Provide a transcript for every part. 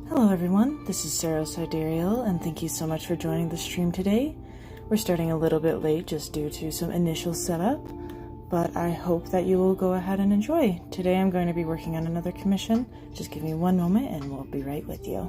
Hello everyone, this is Sarah Sidereal, and thank you so much for joining the stream today. We're starting a little bit late just due to some initial setup, but I hope that you will go ahead and enjoy. Today I'm going to be working on another commission. Just give me one moment and we'll be right with you.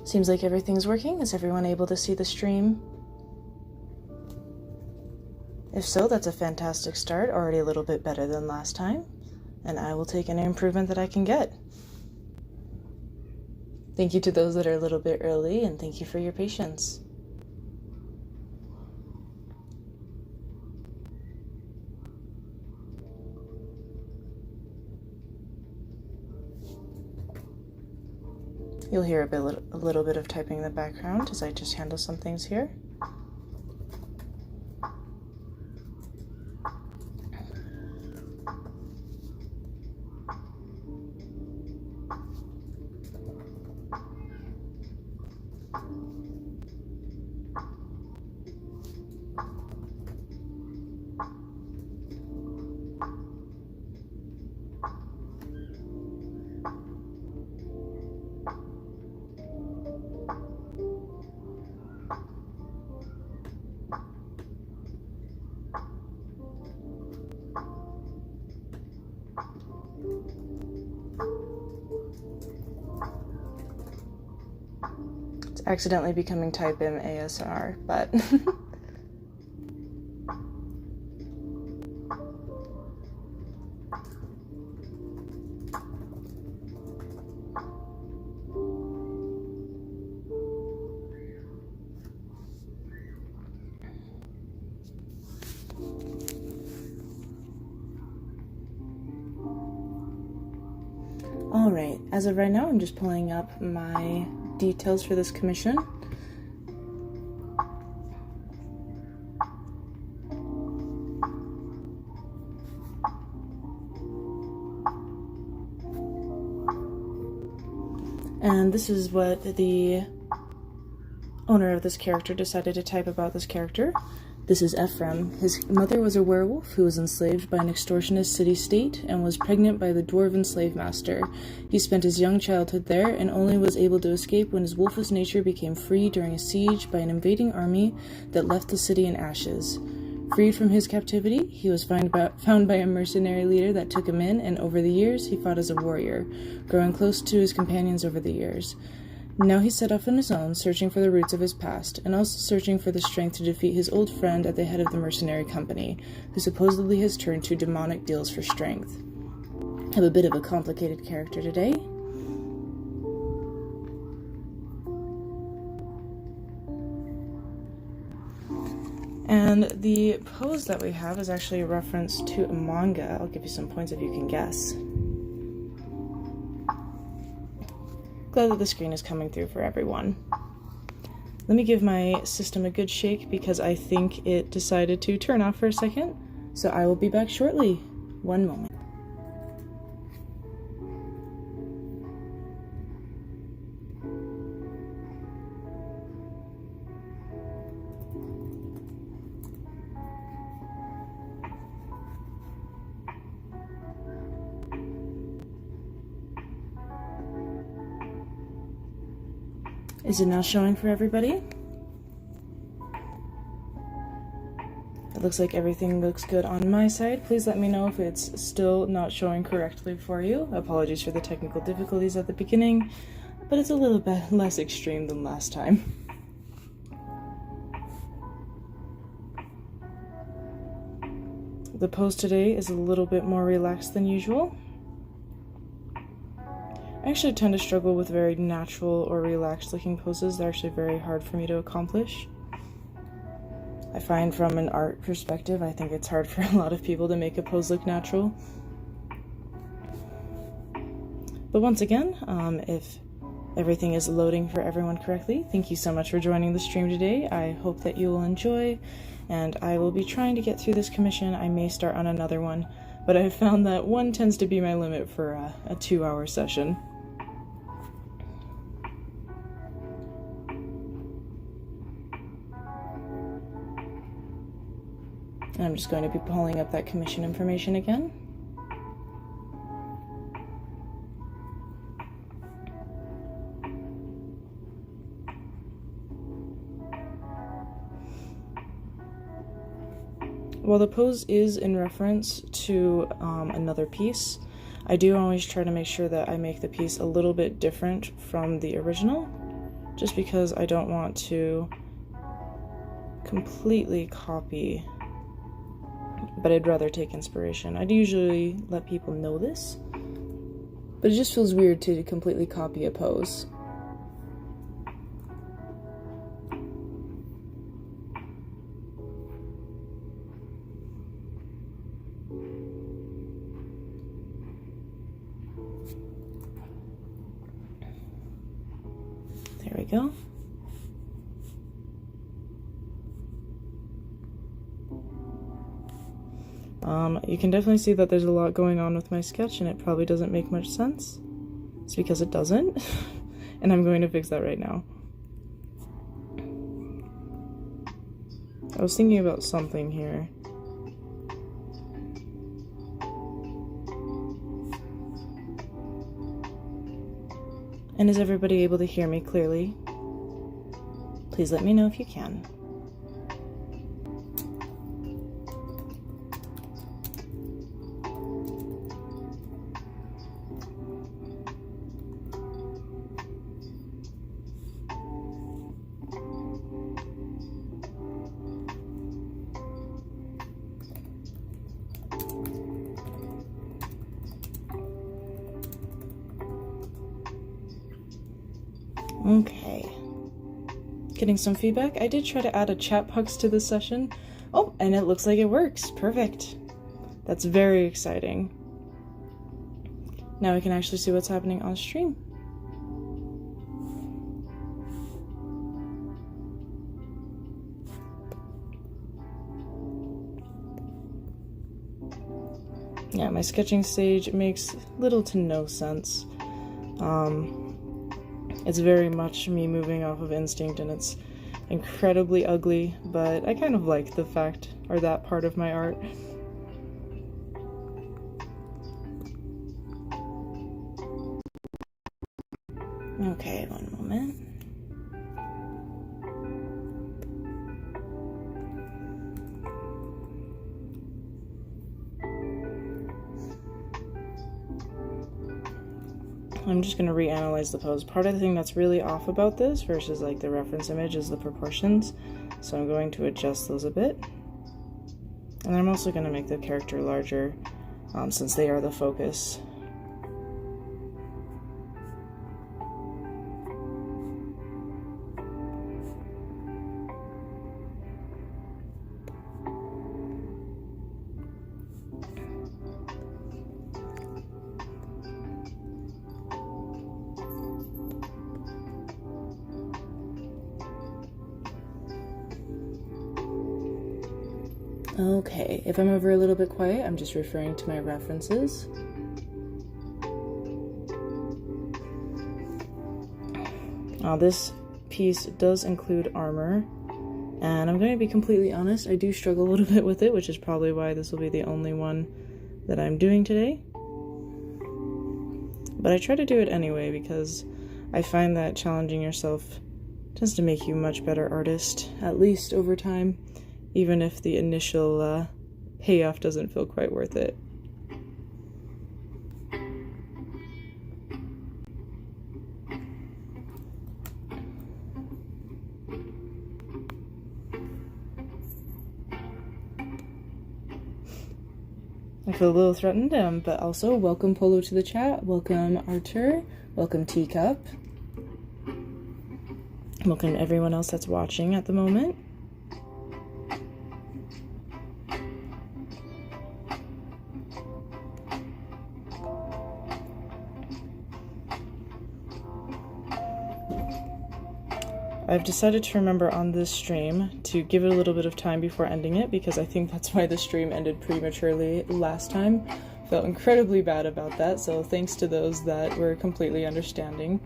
Seems like everything's working. Is everyone able to see the stream? If so, that's a fantastic start, already a little bit better than last time, and I will take any improvement that I can get. Thank you to those that are a little bit early, and thank you for your patience. You'll hear a little bit of typing in the background as I just handle some things here. Accidentally becoming type M ASR, but all right, as of right now, I'm just pulling up my details for this commission. And this is what the owner of this character decided to type about this character. This is Ephraim. His mother was a werewolf who was enslaved by an extortionist city-state and was pregnant by the dwarven slave master. He spent his young childhood there and only was able to escape when his wolfish nature became free during a siege by an invading army that left the city in ashes. Freed from his captivity, he was found by a mercenary leader that took him in, and over the years he fought as a warrior, growing close to his companions over the years. Now he set off on his own, searching for the roots of his past, and also searching for the strength to defeat his old friend at the head of the mercenary company, who supposedly has turned to demonic deals for strength. I have a bit of a complicated character today. And the pose that we have is actually a reference to a manga. I'll give you some points if you can guess. Glad that the screen is coming through for everyone. Let me give my system a good shake because I think it decided to turn off for a second. So I will be back shortly. One moment. Is it now showing for everybody? It looks like everything looks good on my side. Please let me know if it's still not showing correctly for you. Apologies for the technical difficulties at the beginning. but it's a little bit less extreme than last time. The pose today is a little bit more relaxed than usual. I actually tend to struggle with very natural or relaxed looking poses. They're actually very hard for me to accomplish. I find from an art perspective, I think it's hard for a lot of people to make a pose look natural. But once again, if everything is loading for everyone correctly, thank you so much for joining the stream today. I hope that you will enjoy, and I will be trying to get through this commission. I may start on another one, but I've found that one tends to be my limit for a 2-hour session. And I'm just going to be pulling up that commission information again. While the pose is in reference to another piece, I do always try to make sure that I make the piece a little bit different from the original, just because I don't want to completely copy, but I'd rather take inspiration. I'd usually let people know this, but it just feels weird to completely copy a pose. There we go. You can definitely see that there's a lot going on with my sketch, and it probably doesn't make much sense. It's because it doesn't, and I'm going to fix that right now. I was thinking about something here. And is everybody able to hear me clearly? Please let me know if you can. Okay. Getting some feedback. I did try to add a chat box to this session. Oh, and it looks like it works. Perfect. That's very exciting. Now we can actually see what's happening on stream. Yeah, my sketching stage makes little to no sense. It's very much me moving off of instinct, and it's incredibly ugly, but I kind of like the fact, or that part of my art. Okay, one moment. I'm just going to reanalyze the pose. Part of the thing that's really off about this versus like the reference image is the proportions, so I'm going to adjust those a bit. And I'm also going to make the character larger since they are the focus. Okay, if I'm ever a little bit quiet, I'm just referring to my references. This piece does include armor, and I'm going to be completely honest, I do struggle a little bit with it, which is probably why this will be the only one that I'm doing today. But I try to do it anyway because I find that challenging yourself tends to make you a much better artist, at least over time, even if the initial payoff doesn't feel quite worth it. feel a little threatened, but also welcome Polo to the chat, welcome Artur, welcome Teacup, welcome everyone else that's watching at the moment. I've decided to remember on this stream to give it a little bit of time before ending it, because I think that's why the stream ended prematurely last time. Felt incredibly bad about that, so thanks to those that were completely understanding.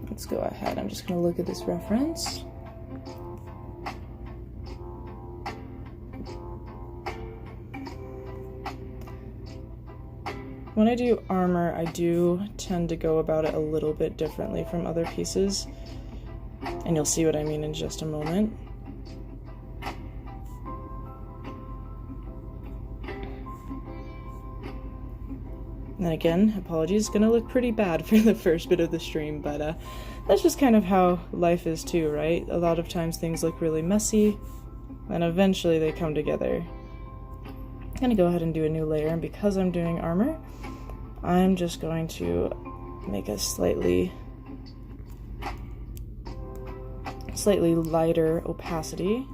Let's go ahead. I'm just going to look at this reference. When I do armor, I do tend to go about it a little bit differently from other pieces, and you'll see what I mean in just a moment. And then again, apologies, it's gonna look pretty bad for the first bit of the stream, but that's just kind of how life is too, right? A lot of times things look really messy, and eventually they come together. I'm gonna go ahead and do a new layer, and because I'm doing armor, I'm just going to make a slightly lighter opacity.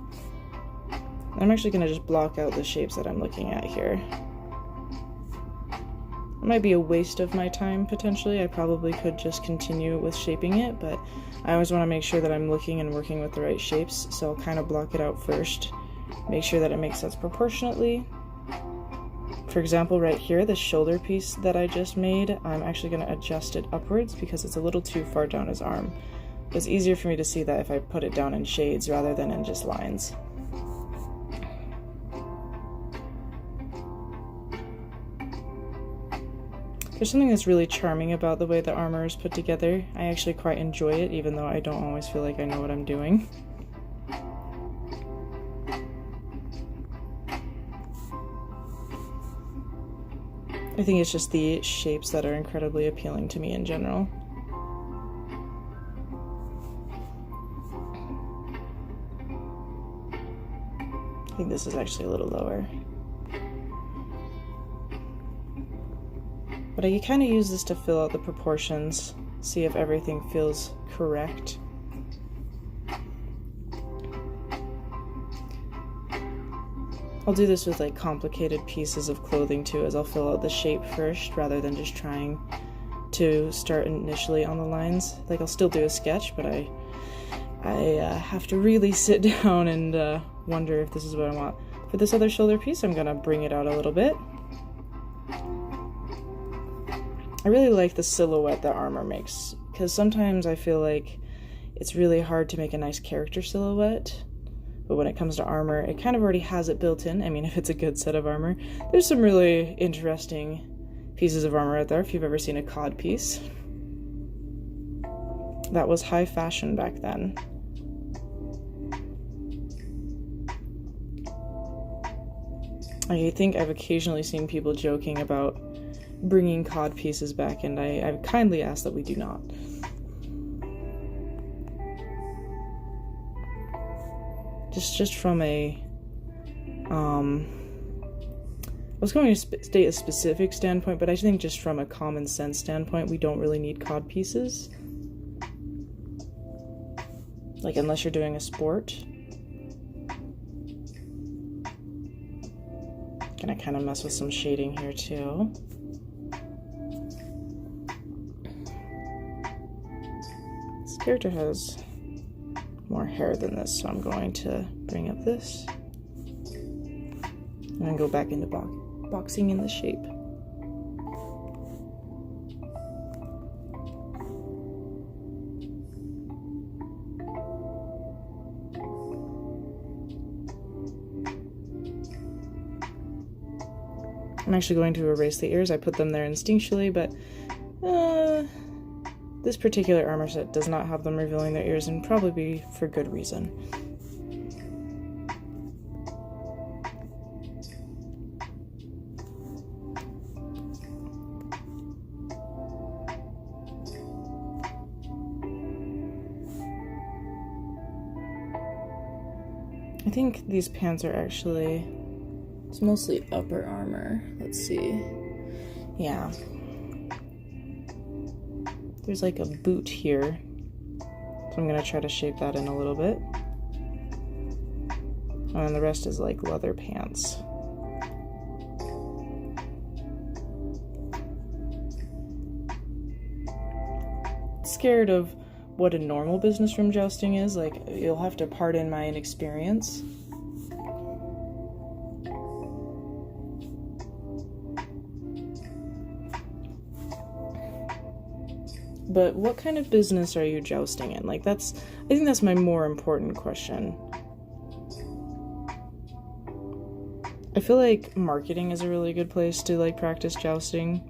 I'm actually going to just block out the shapes that I'm looking at here. It might be a waste of my time, potentially. I probably could just continue with shaping it, but I always want to make sure that I'm looking and working with the right shapes, so I'll kind of block it out first, make sure that it makes sense proportionately. For example, right here, the shoulder piece that I just made, I'm actually going to adjust it upwards because it's a little too far down his arm. It's easier for me to see that if I put it down in shades rather than in just lines. There's something that's really charming about the way the armor is put together. I actually quite enjoy it, even though I don't always feel like I know what I'm doing. I think it's just the shapes that are incredibly appealing to me in general. I think this is actually a little lower. But I kind of use this to fill out the proportions, see if everything feels correct. I'll do this with like complicated pieces of clothing too, as I'll fill out the shape first rather than just trying to start initially on the lines. Like I'll still do a sketch, but I have to really sit down and wonder if this is what I want. For this other shoulder piece, I'm gonna bring it out a little bit. I really like the silhouette that armor makes, because sometimes I feel like it's really hard to make a nice character silhouette. But when it comes to armor, it kind of already has it built in. I mean, if it's a good set of armor. There's some really interesting pieces of armor out there, if you've ever seen a cod piece. That was high fashion back then. I think I've occasionally seen people joking about bringing cod pieces back, and I kindly ask that we do not. Just from a, I was going to state a specific standpoint, but I think just from a common sense standpoint, we don't really need cod pieces. Like, unless you're doing a sport. Gonna kind of mess with some shading here too. This character has more hair than this, so I'm going to bring up this and then go back into boxing in the shape. I'm actually going to erase the ears. I put them there instinctually, but this particular armor set does not have them revealing their ears, and probably for good reason. I think these pants are actually, it's mostly upper armor. Let's see. Yeah. There's like a boot here. So I'm going to try to shape that in a little bit. And then the rest is like leather pants. Scared of what a normal business room jousting is. Like, you'll have to pardon my inexperience. But what kind of business are you jousting in? Like, I think that's my more important question. I feel like marketing is a really good place to, like, practice jousting.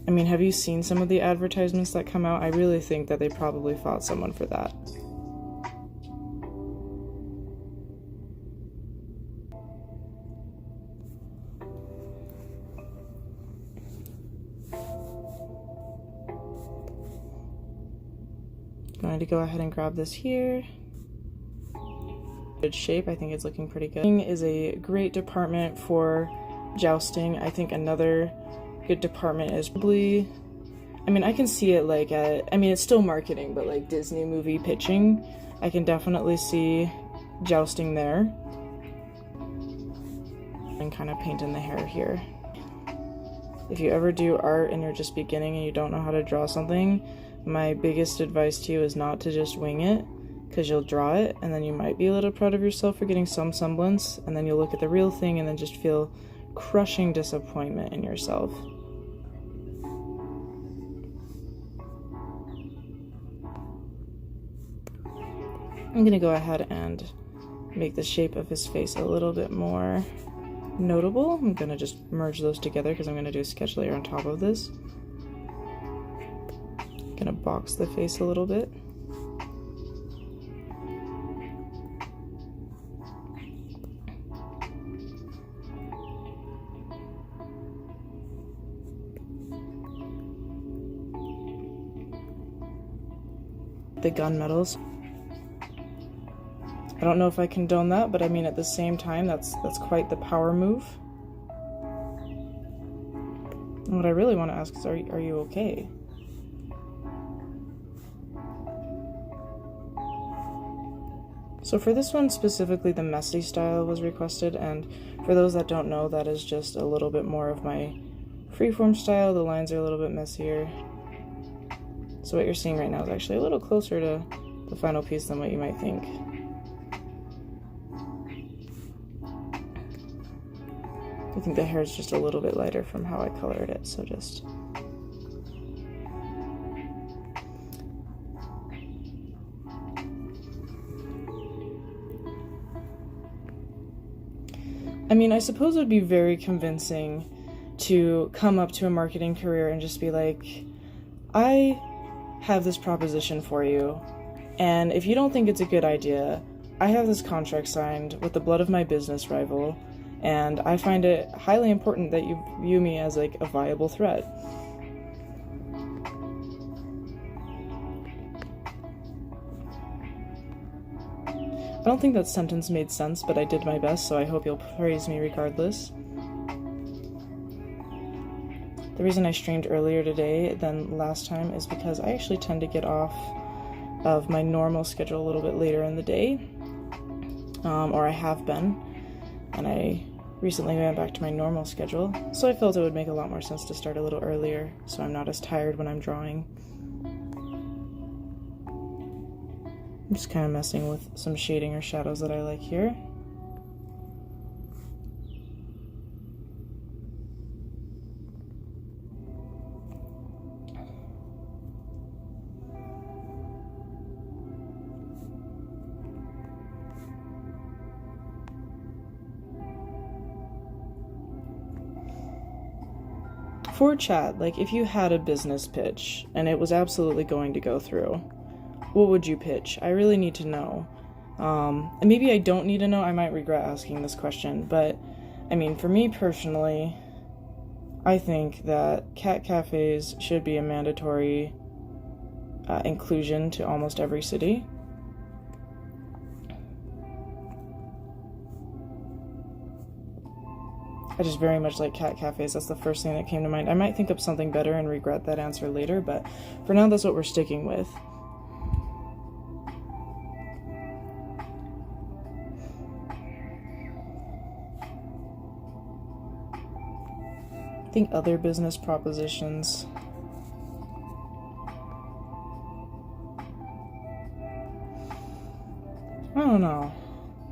I mean, have you seen some of the advertisements that come out? I really think that they probably fought someone for that. I'm going to go ahead and grab this here. Good shape. I think it's looking pretty good. Is a great department for jousting. I think another good department is probably, I mean, I can see it like it's still marketing, but like Disney movie pitching, I can definitely see jousting there. And kind of painting the hair here. If you ever do art and you're just beginning and you don't know how to draw something, my biggest advice to you is not to just wing it, because you'll draw it and then you might be a little proud of yourself for getting some semblance, and then you'll look at the real thing and then just feel crushing disappointment in yourself. I'm gonna go ahead and make the shape of his face a little bit more notable. I'm gonna just merge those together because I'm gonna do a sketch layer on top of this. Gonna box the face a little bit. The gunmetals. I don't know if I condone that, but I mean, at the same time, that's quite the power move. And what I really want to ask is, are you okay? So for this one specifically, the messy style was requested, and for those that don't know, that is just a little bit more of my freeform style. The lines are a little bit messier. So what you're seeing right now is actually a little closer to the final piece than what you might think. I think the hair is just a little bit lighter from how I colored it, so just... I mean, I suppose it would be very convincing to come up to a marketing career and just be like, I have this proposition for you, and if you don't think it's a good idea, I have this contract signed with the blood of my business rival, and I find it highly important that you view me as like a viable threat. I don't think that sentence made sense, but I did my best, so I hope you'll praise me regardless. The reason I streamed earlier today than last time is because I actually tend to get off of my normal schedule a little bit later in the day, or I have been, and I recently went back to my normal schedule, so I felt it would make a lot more sense to start a little earlier, so I'm not as tired when I'm drawing. I'm just kind of messing with some shading or shadows that I like here. For chat, like if you had a business pitch and it was absolutely going to go through, what would you pitch? I really need to know. And maybe I don't need to know, I might regret asking this question, but I mean, for me personally, I think that cat cafes should be a mandatory inclusion to almost every city. I just very much like cat cafes. That's the first thing that came to mind. I might think up something better and regret that answer later, but for now, that's what we're sticking with. I think other business propositions. I don't know.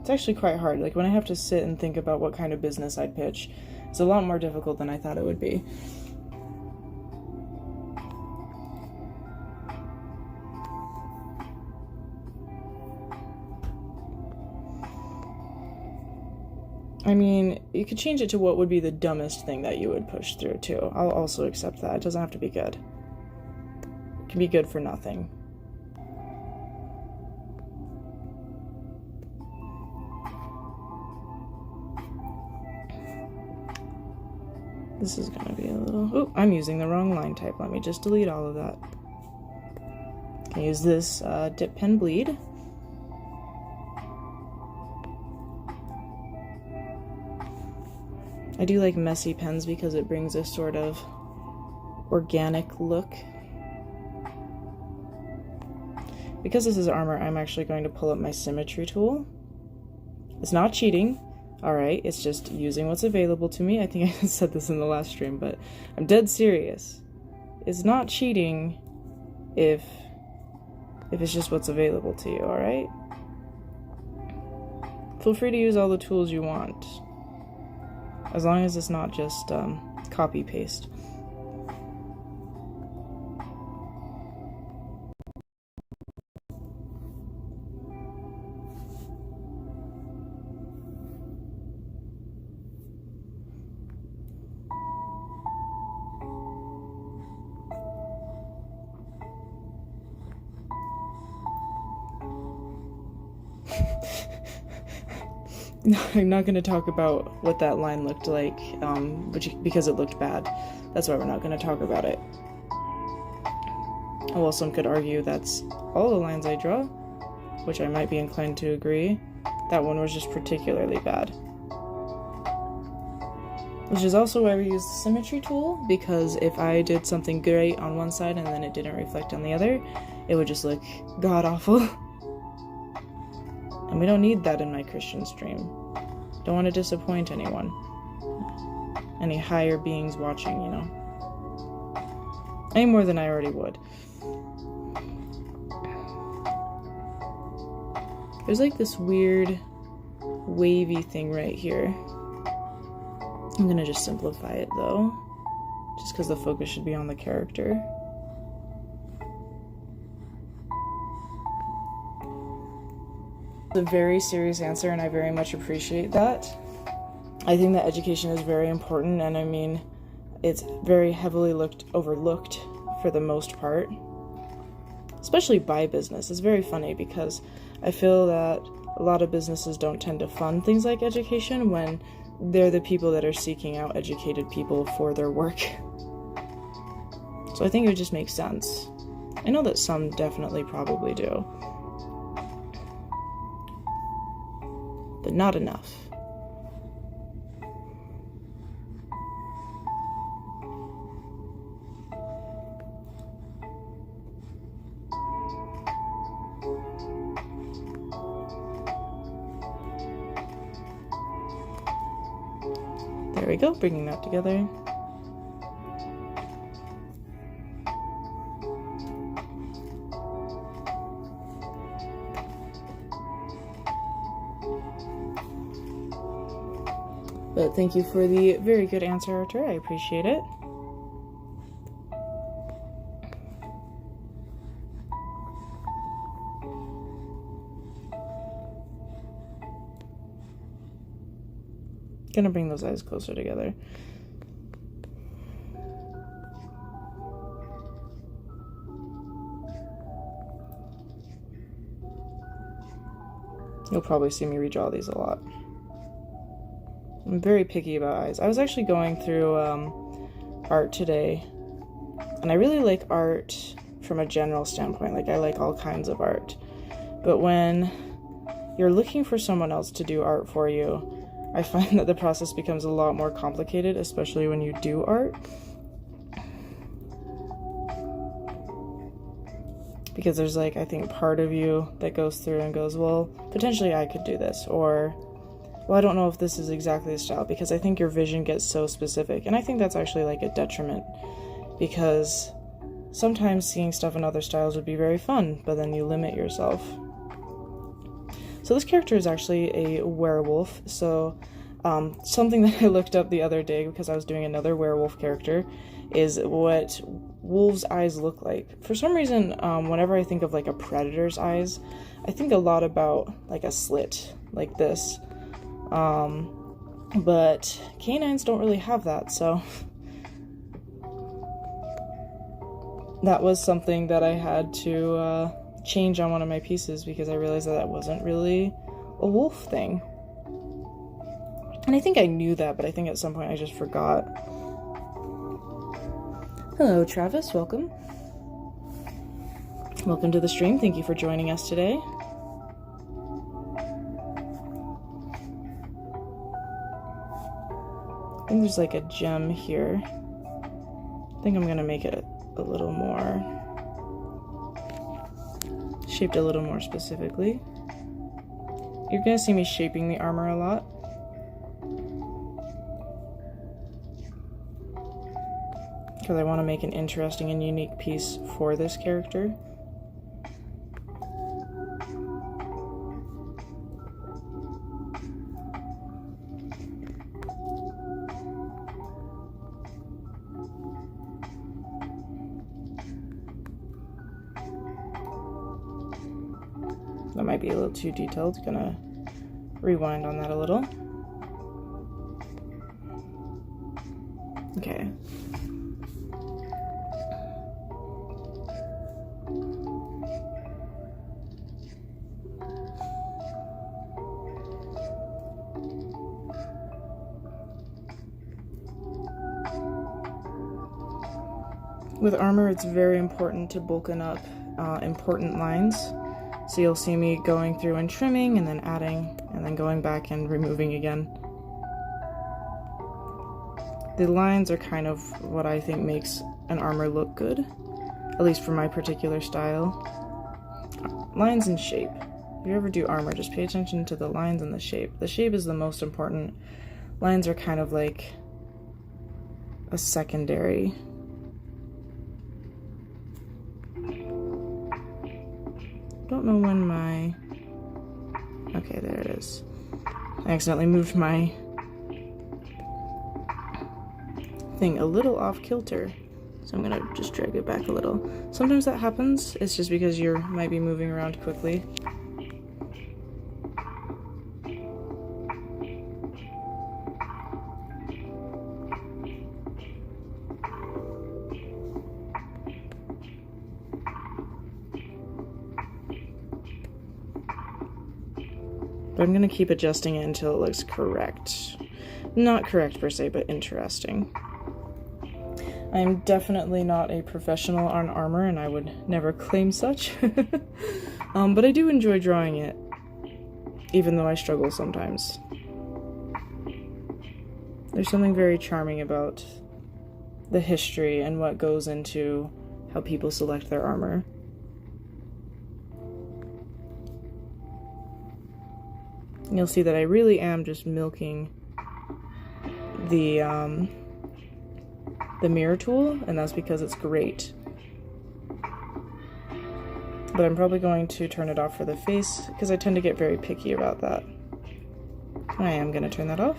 It's actually quite hard. Like, when I have to sit and think about what kind of business I'd pitch, it's a lot more difficult than I thought it would be. I mean, you could change it to what would be the dumbest thing that you would push through, too. I'll also accept that. It doesn't have to be good. It can be good for nothing. This is gonna be a little... Oh, I'm using the wrong line type. Let me just delete all of that. I use this dip pen bleed. I do like messy pens because it brings a sort of organic look. Because this is armor, I'm actually going to pull up my symmetry tool. It's not cheating. Alright, it's just using what's available to me. I think I said this in the last stream, but I'm dead serious. It's not cheating if it's just what's available to you, alright? Feel free to use all the tools you want. As long as it's not just copy-paste. I'm not going to talk about what that line looked like, because it looked bad. That's why we're not going to talk about it. Well, some could argue that's all the lines I draw, which I might be inclined to agree. That one was just particularly bad. Which is also why we use the symmetry tool, because if I did something great on one side and then it didn't reflect on the other, it would just look god-awful. And we don't need that in my Christian stream. Don't want to disappoint anyone. Any higher beings watching, you know. Any more than I already would. There's like this weird wavy thing right here. I'm gonna just simplify it though. Just because the focus should be on the character. A very serious answer, and I very much appreciate that. I think that education is very important, and I mean, it's very heavily overlooked for the most part, especially by business. It's very funny because I feel that a lot of businesses don't tend to fund things like education when they're the people that are seeking out educated people for their work. So I think it just makes sense. I know that some definitely probably do. But not enough. There we go, bringing that together. But thank you for the very good answer, Arthur. I appreciate it. Gonna bring those eyes closer together. You'll probably see me redraw these a lot. I'm very picky about eyes. I was actually going through art today, and I really like art from a general standpoint. Like, I like all kinds of art. But when you're looking for someone else to do art for you, I find that the process becomes a lot more complicated, especially when you do art. Because there's like, I think, part of you that goes through and goes, well, potentially I could do this, or, well, I don't know if this is exactly the style, because I think your vision gets so specific. And I think that's actually like a detriment, because sometimes seeing stuff in other styles would be very fun, but then you limit yourself. So this character is actually a werewolf. So something that I looked up the other day because I was doing another werewolf character is what wolves' eyes look like. For some reason, whenever I think of like a predator's eyes, I think a lot about like a slit like this. But canines don't really have that, so that was something that I had to change on one of my pieces, because I realized that wasn't really a wolf thing. And I think I knew that, but I think at some point I just forgot. Hello, Travis. Welcome. Welcome to the stream. Thank you for joining us today. I think there's like a gem here. I think I'm gonna make it a little more shaped a little more specifically. You're gonna see me shaping the armor a lot. Because I want to make an interesting and unique piece for this character. That might be a little too detailed. Gonna rewind on that a little. Okay. With armor, it's very important to bulken up important lines. So you'll see me going through and trimming, and then adding, and then going back and removing again. The lines are kind of what I think makes an armor look good, at least for my particular style. Lines and shape. If you ever do armor, just pay attention to the lines and the shape. The shape is the most important. Lines are kind of like a secondary. Don't know when my... Okay, there it is. I accidentally moved my thing a little off kilter, so I'm gonna just drag it back a little. Sometimes that happens. It's just because you might be moving around quickly. But I'm gonna keep adjusting it until it looks correct. Not correct per se, but interesting. I'm definitely not a professional on armor, and I would never claim such. But I do enjoy drawing it, even though I struggle sometimes. There's something very charming about the history and what goes into how people select their armor. You'll see that I really am just milking the mirror tool, and that's because it's great. But I'm probably going to turn it off for the face, because I tend to get very picky about that. I am going to turn that off.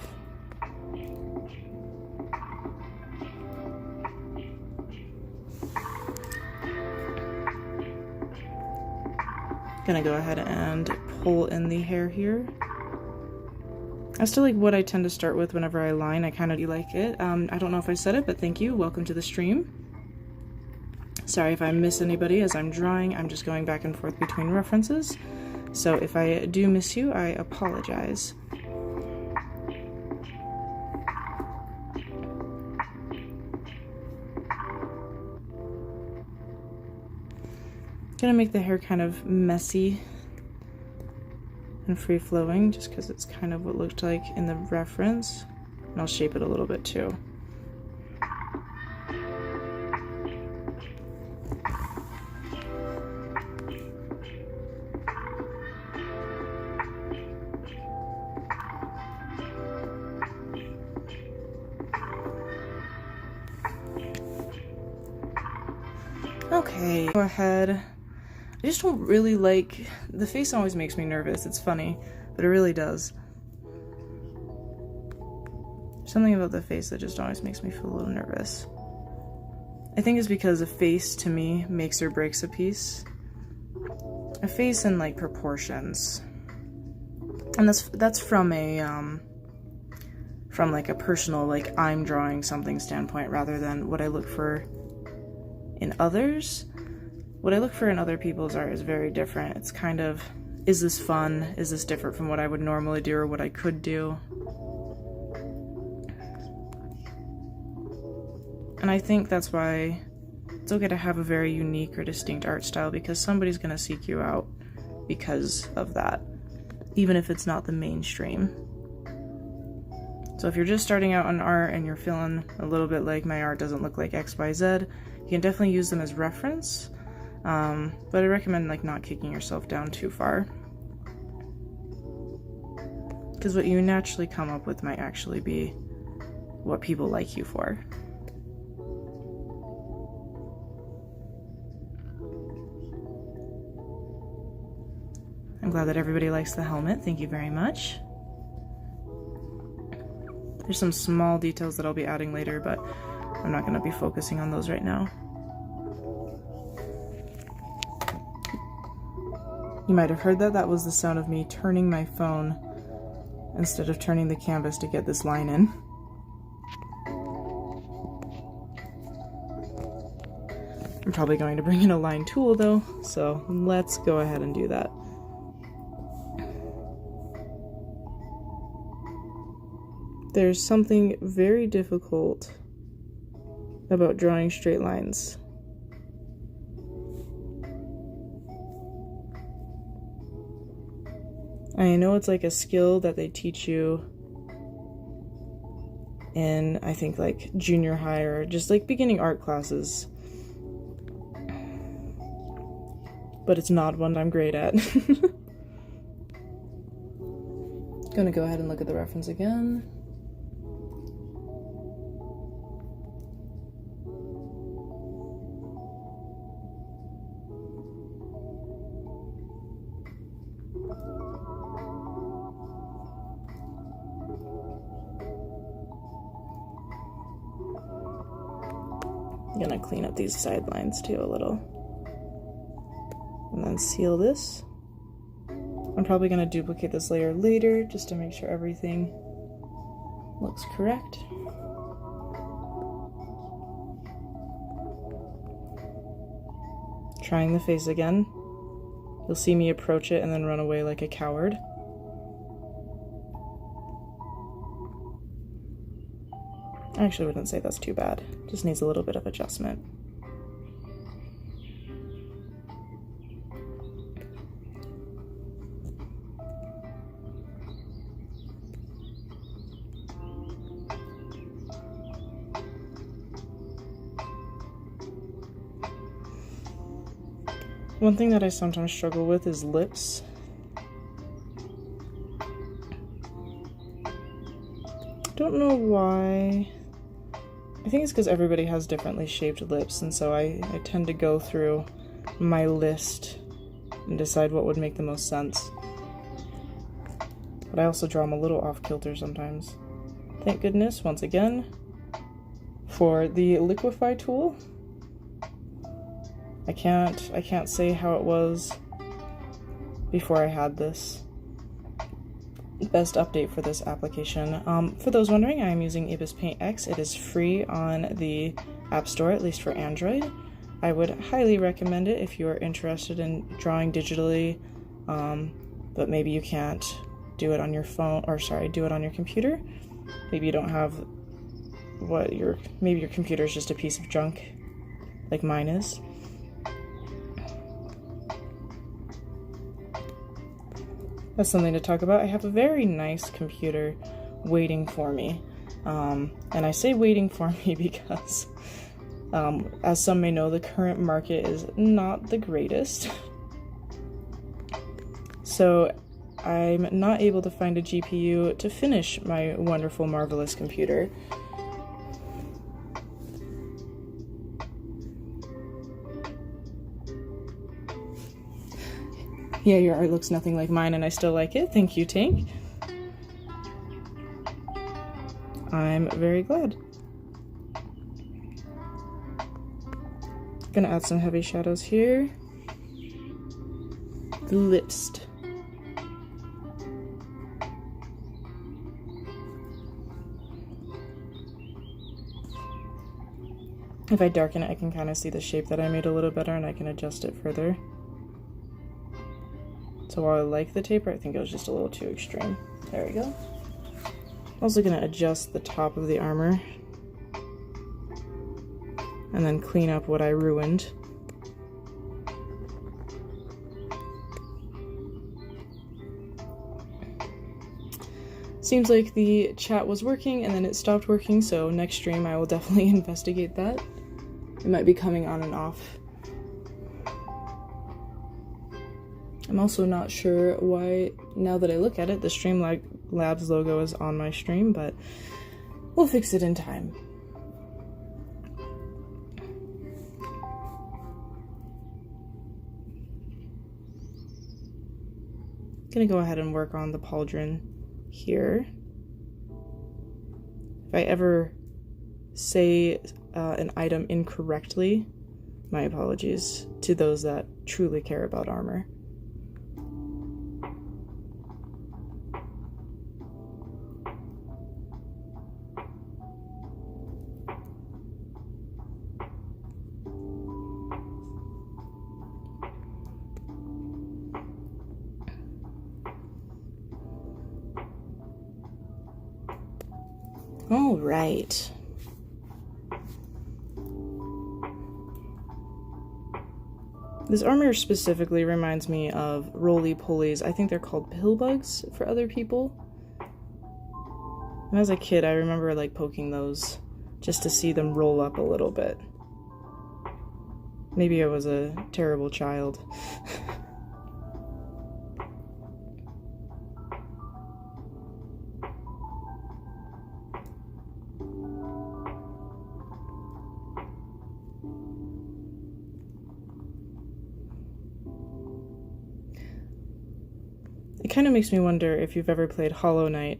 Gonna go ahead and pull in the hair here. As to like what I tend to start with whenever I line, I kind of do like it. I don't know if I said it, but thank you. Welcome to the stream. Sorry if I miss anybody as I'm drawing. I'm just going back and forth between references. So if I do miss you, I apologize. Gonna make the hair kind of messy. and free-flowing, just because it's kind of what looked like in the reference. And I'll shape it a little bit too. Okay, go ahead. I just don't really like, the face always makes me nervous. It's funny, but it really does. Something about the face that just always makes me feel a little nervous. I think it's because a face to me makes or breaks a piece. A face in like proportions. And that's from a from like a personal, like I'm drawing something standpoint rather than what I look for in others. What I look for in other people's art is very different. It's kind of, is this fun? Is this different from what I would normally do or what I could do? And I think that's why it's okay to have a very unique or distinct art style, because somebody's going to seek you out because of that, even if it's not the mainstream. So if you're just starting out on art and you're feeling a little bit like my art doesn't look like XYZ, you can definitely use them as reference, but I recommend like not kicking yourself down too far, because what you naturally come up with might actually be what people like you for. I'm glad that everybody likes the helmet. Thank you very much. There's some small details that I'll be adding later, but I'm not going to be focusing on those right now. You might have heard that. That was the sound of me turning my phone instead of turning the canvas to get this line in. I'm probably going to bring in a line tool though, so let's go ahead and do that. There's something very difficult about drawing straight lines. I know it's like a skill that they teach you in, I think, like junior high or just like beginning art classes. But it's not one I'm great at. Gonna go ahead and look at the reference again. I'm gonna clean up these sidelines too a little. And then seal this. I'm probably gonna duplicate this layer later just to make sure everything looks correct. Trying the face again. You'll see me approach it and then run away like a coward. I actually wouldn't say that's too bad. Just needs a little bit of adjustment. One thing that I sometimes struggle with is lips. Don't know why. I think it's because everybody has differently shaped lips, and so I tend to go through my list and decide what would make the most sense. But I also draw them a little off kilter sometimes. Thank goodness, once again, for the liquify tool. I can't say how it was before I had this. Best update for this application. For those wondering, I'm using Ibis Paint X. It is free on the App Store, at least for Android. I would highly recommend it if you are interested in drawing digitally, but maybe you can't do it on your phone, or sorry, do it on your computer. Maybe you don't have maybe your computer is just a piece of junk, like mine is. That's something to talk about. I have a very nice computer waiting for me. And I say waiting for me because, as some may know, the current market is not the greatest. So I'm not able to find a GPU to finish my wonderful, marvelous computer. Yeah, your art looks nothing like mine and I still like it. Thank you, Tank. I'm very glad. Gonna add some heavy shadows here. The lips. If I darken it, I can kind of see the shape that I made a little better and I can adjust it further. So while I like the taper, I think it was just a little too extreme. There we go. Also gonna adjust the top of the armor and then clean up what I ruined. Seems like the chat was working and then it stopped working, so next stream I will definitely investigate that. It might be coming on and off. I'm also not sure why, now that I look at it, the Streamlabs logo is on my stream, but we'll fix it in time. Gonna go ahead and work on the pauldron here. If I ever say an item incorrectly, my apologies to those that truly care about armor. All right. This armor specifically reminds me of roly-polies. I think they're called pill bugs for other people. And as a kid, I remember like poking those just to see them roll up a little bit. Maybe I was a terrible child. It kind of makes me wonder if you've ever played Hollow Knight.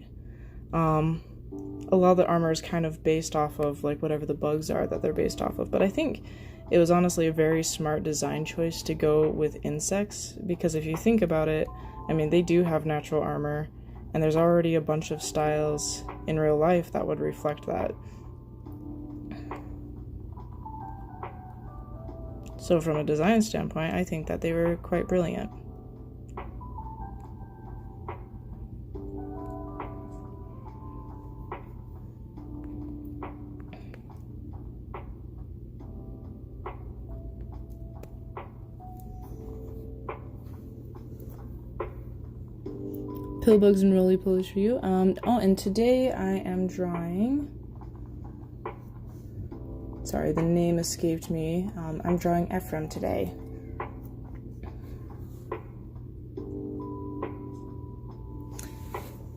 A lot of the armor is kind of based off of like whatever the bugs are that they're based off of, but I think it was honestly a very smart design choice to go with insects, because if you think about it, I mean, they do have natural armor, and there's already a bunch of styles in real life that would reflect that. So from a design standpoint, I think that they were quite brilliant. Pill bugs and roly-polies for you. Oh, and today I am drawing... Sorry, the name escaped me. I'm drawing Ephraim today.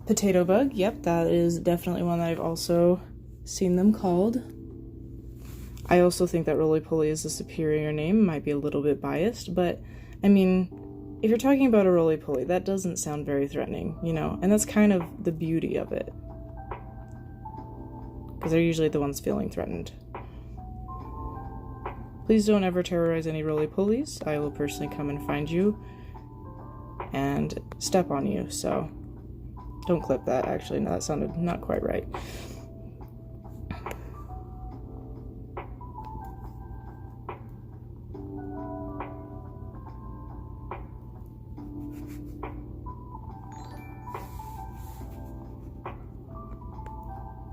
Potato bug, yep, that is definitely one that I've also seen them called. I also think that roly-poly is a superior name, might be a little bit biased, but I mean, if you're talking about a roly-poly, that doesn't sound very threatening, you know, and that's kind of the beauty of it. Because they're usually the ones feeling threatened. Please don't ever terrorize any roly-polies. I will personally come and find you and step on you, so don't clip that, actually. No, that sounded not quite right.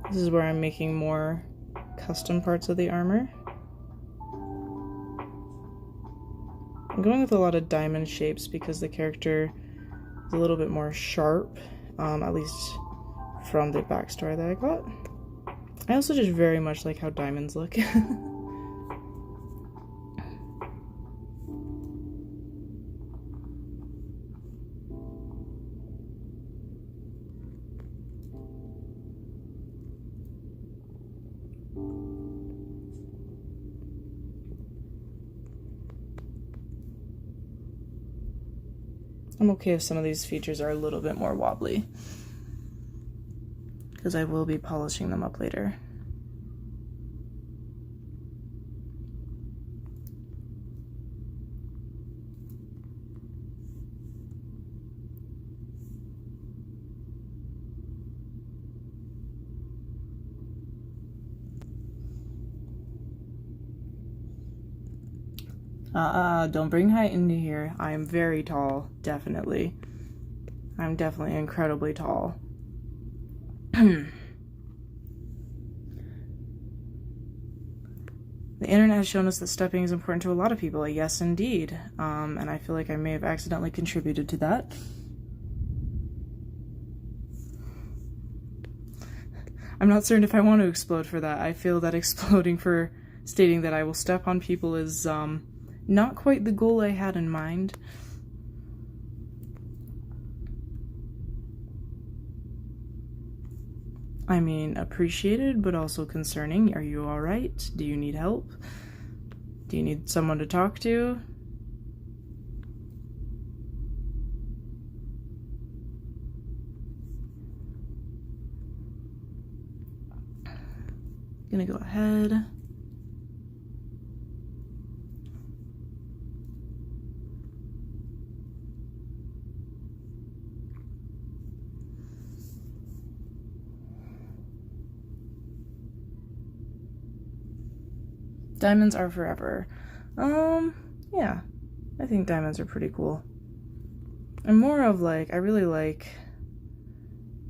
This is where I'm making more custom parts of the armor. I'm going with a lot of diamond shapes because the character a little bit more sharp, at least from the backstory that I got. I also just very much like how diamonds look. I'm okay if some of these features are a little bit more wobbly, because I will be polishing them up later. Don't bring height into here. I am very tall, definitely. I'm definitely incredibly tall. The internet has shown us that stepping is important to a lot of people. Yes, indeed. And I feel like I may have accidentally contributed to that. I'm not certain if I want to explode for that. I feel that exploding for stating that I will step on people is, not quite the goal I had in mind. I mean, appreciated, but also concerning. Are you alright? Do you need help? Do you need someone to talk to? Gonna go ahead. Diamonds are forever. Yeah. I think diamonds are pretty cool. I'm more of like, I really like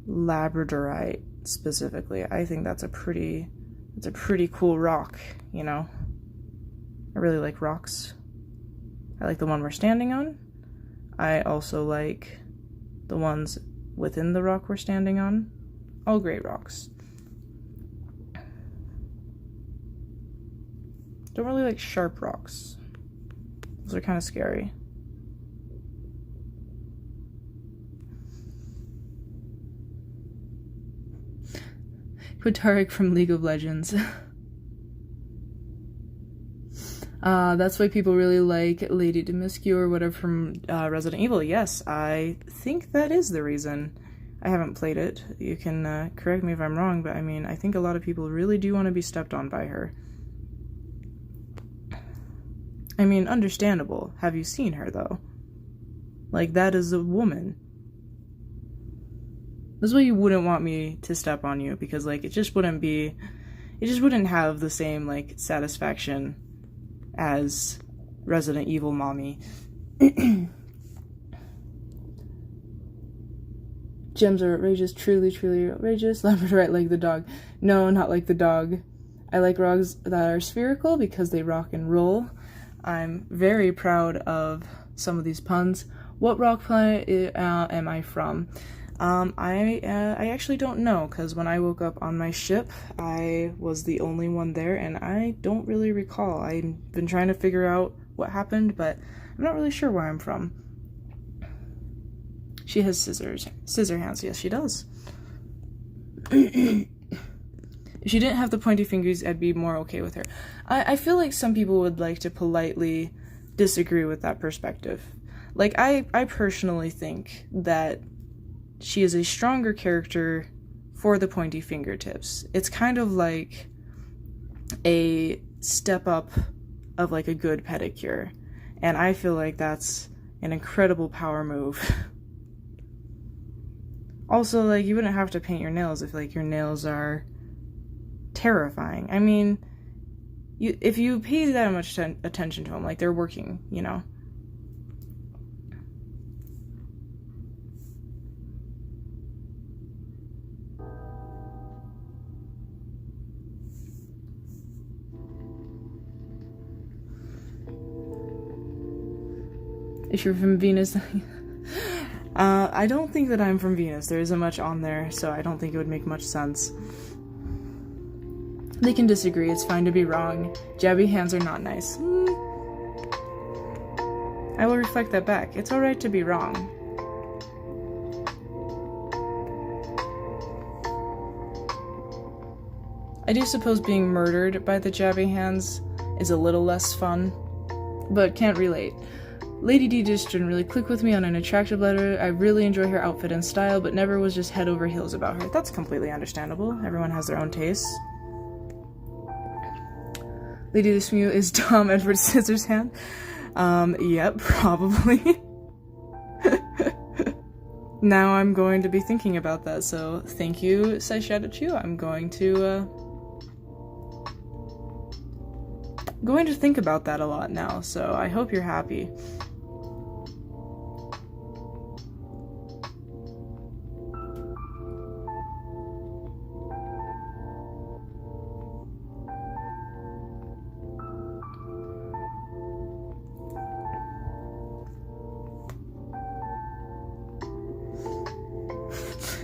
labradorite specifically. I think it's a pretty cool rock, you know? I really like rocks. I like the one we're standing on. I also like the ones within the rock we're standing on. All great rocks. Don't really like sharp rocks. Those are kind of scary. Quataric from League of Legends. That's why people really like Lady Demiscu or whatever from Resident Evil. Yes, I think that is the reason. I haven't played it. You can correct me if I'm wrong, but I mean, I think a lot of people really do want to be stepped on by her. I mean, understandable. Have you seen her, though? Like, that is a woman. This is why you wouldn't want me to step on you, because, like, it just wouldn't have the same, like, satisfaction as Resident Evil mommy. Gems are outrageous, truly, truly outrageous. Labradorite like the dog. No, not like the dog. I like rocks that are spherical because they rock and roll. I'm very proud of some of these puns. What rock planet am I from? I actually don't know, because when I woke up on my ship, I was the only one there, and I don't really recall. I've been trying to figure out what happened, but I'm not really sure where I'm from. She has scissor hands. Yes, she does. If she didn't have the pointy fingers, I'd be more okay with her. I feel like some people would like to politely disagree with that perspective. Like, I personally think that she is a stronger character for the pointy fingertips. It's kind of like a step up of, like, a good pedicure. And I feel like that's an incredible power move. Also, like, you wouldn't have to paint your nails if, like, your nails are terrifying. I mean, if you pay that much attention to them, like, they're working, you know? If you're from Venus, I don't think that I'm from Venus. There isn't much on there, so I don't think it would make much sense. They can disagree. It's fine to be wrong. Jabby hands are not nice. I will reflect that back. It's alright to be wrong. I do suppose being murdered by the jabby hands is a little less fun, but can't relate. Lady D just didn't really click with me on an attractive letter. I really enjoy her outfit and style, but never was just head over heels about her. That's completely understandable. Everyone has their own tastes. Lady This Mew is Tom Edward Scissorhand. Yep, probably. Now I'm going to be thinking about that, so thank you, Saishadachu. I'm going to think about that a lot now, so I hope you're happy.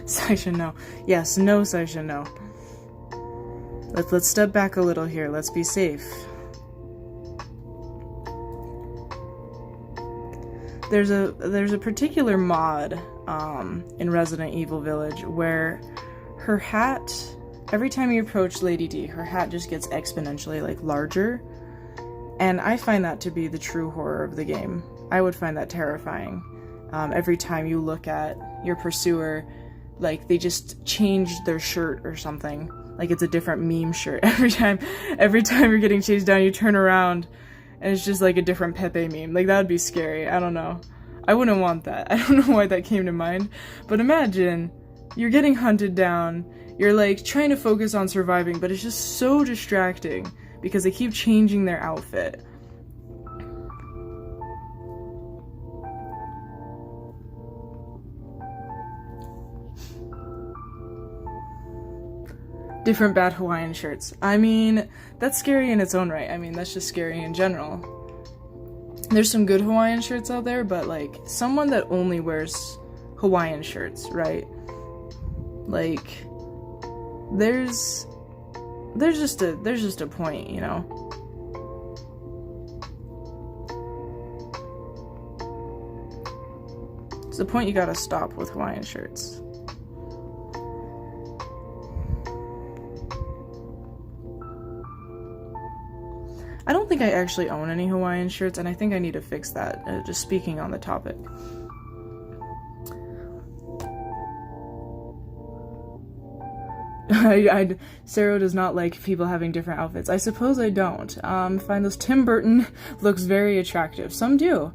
Saisha, no. Yes, no, Saisha, no. Let's step back a little here. Let's be safe. There's a particular mod in Resident Evil Village where her hat, every time you approach Lady D, her hat just gets exponentially like larger, and I find that to be the true horror of the game. I would find that terrifying. Every time you look at your pursuer, like they just changed their shirt or something, like it's a different meme shirt every time you're getting chased down, you turn around and it's just like a different Pepe meme. Like, that would be scary. I don't know. I wouldn't want that. I don't know why that came to mind. But imagine, you're getting hunted down, you're like trying to focus on surviving, but it's just so distracting because they keep changing their outfit. Different bad Hawaiian shirts. I mean, that's scary in its own right. I mean, that's just scary in general. There's some good Hawaiian shirts out there, but like someone that only wears Hawaiian shirts, right? Like there's just a point, you know? It's the point you gotta stop with Hawaiian shirts. I don't think I actually own any Hawaiian shirts, and I think I need to fix that, just speaking on the topic. Sarah does not like people having different outfits. I suppose I don't. Find those Tim Burton looks very attractive. Some do.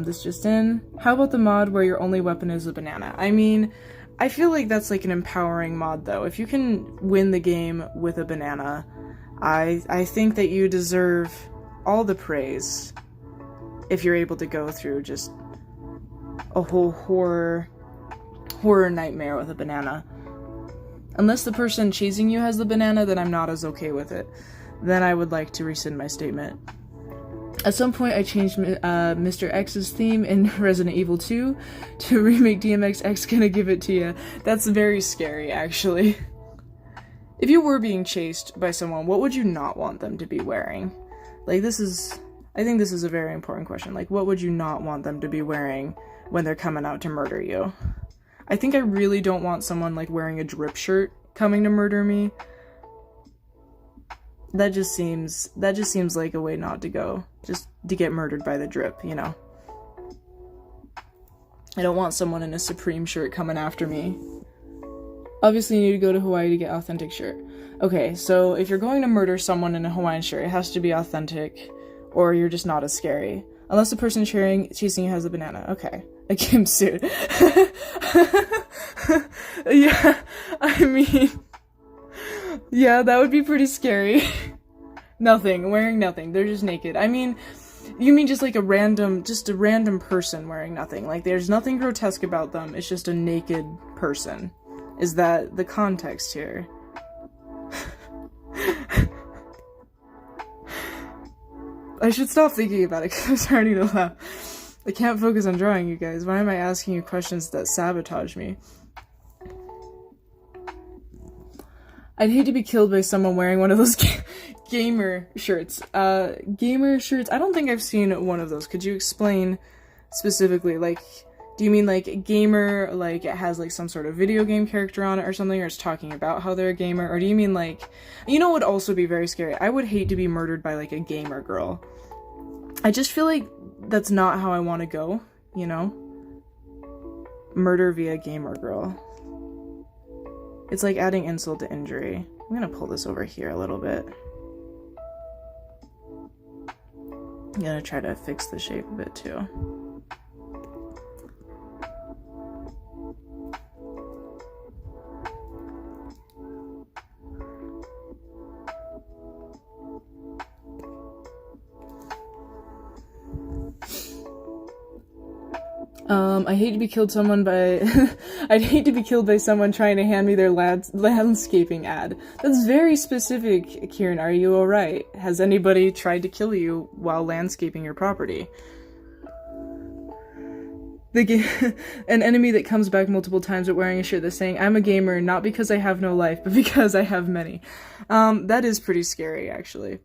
This just in. How about the mod where your only weapon is a banana? I mean, I feel like that's like an empowering mod, though. If you can win the game with a banana, I think that you deserve all the praise if you're able to go through just a whole horror nightmare with a banana. Unless the person chasing you has the banana, then I'm not as okay with it. Then I would like to rescind my statement. At some point, I changed Mr. X's theme in Resident Evil 2 to remake DMX X Gonna Give It To Ya. That's very scary, actually. If you were being chased by someone, what would you not want them to be wearing? Like, I think this is a very important question. Like, what would you not want them to be wearing when they're coming out to murder you? I think I really don't want someone, like, wearing a drip shirt coming to murder me. That just seems like a way not to go. Just to get murdered by the drip, you know? I don't want someone in a Supreme shirt coming after me. Obviously, you need to go to Hawaii to get authentic shirt. Okay, so if you're going to murder someone in a Hawaiian shirt, it has to be authentic, or you're just not as scary. Unless the person chasing you has a banana. Okay. A gimp suit. Yeah, I mean... Yeah, that would be pretty scary. Nothing. Wearing nothing. They're just naked. I mean... You mean just like a random person wearing nothing. Like, there's nothing grotesque about them. It's just a naked person. Is that the context here? I should stop thinking about it because I'm starting to laugh. I can't focus on drawing, you guys. Why am I asking you questions that sabotage me? I'd hate to be killed by someone wearing one of those gamer shirts. Gamer shirts, I don't think I've seen one of those. Could you explain specifically, like, do you mean like gamer, like it has like some sort of video game character on it or something, or it's talking about how they're a gamer, or do you mean like, you know what would also be very scary? I would hate to be murdered by like a gamer girl. I just feel like that's not how I want to go, you know? Murder via gamer girl. It's like adding insult to injury. I'm gonna pull this over here a little bit. I'm gonna try to fix the shape a bit too. I hate to be killed someone by I'd hate to be killed by someone trying to hand me their landscaping ad. That's very specific, Kieran. Are you alright? Has anybody tried to kill you while landscaping your property? An enemy that comes back multiple times but wearing a shirt that's saying, I'm a gamer not because I have no life, but because I have many. That is pretty scary, actually.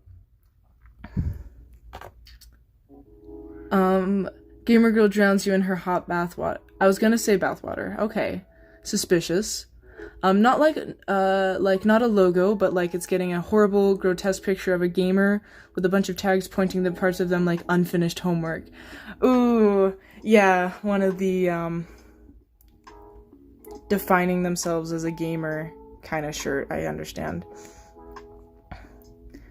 Gamer girl drowns you in her hot bathwater. I was gonna say bathwater. Okay. Suspicious. Not like not a logo, but like it's getting a horrible, grotesque picture of a gamer with a bunch of tags pointing to parts of them like unfinished homework. Ooh, yeah, one of the, defining themselves as a gamer kind of shirt, I understand.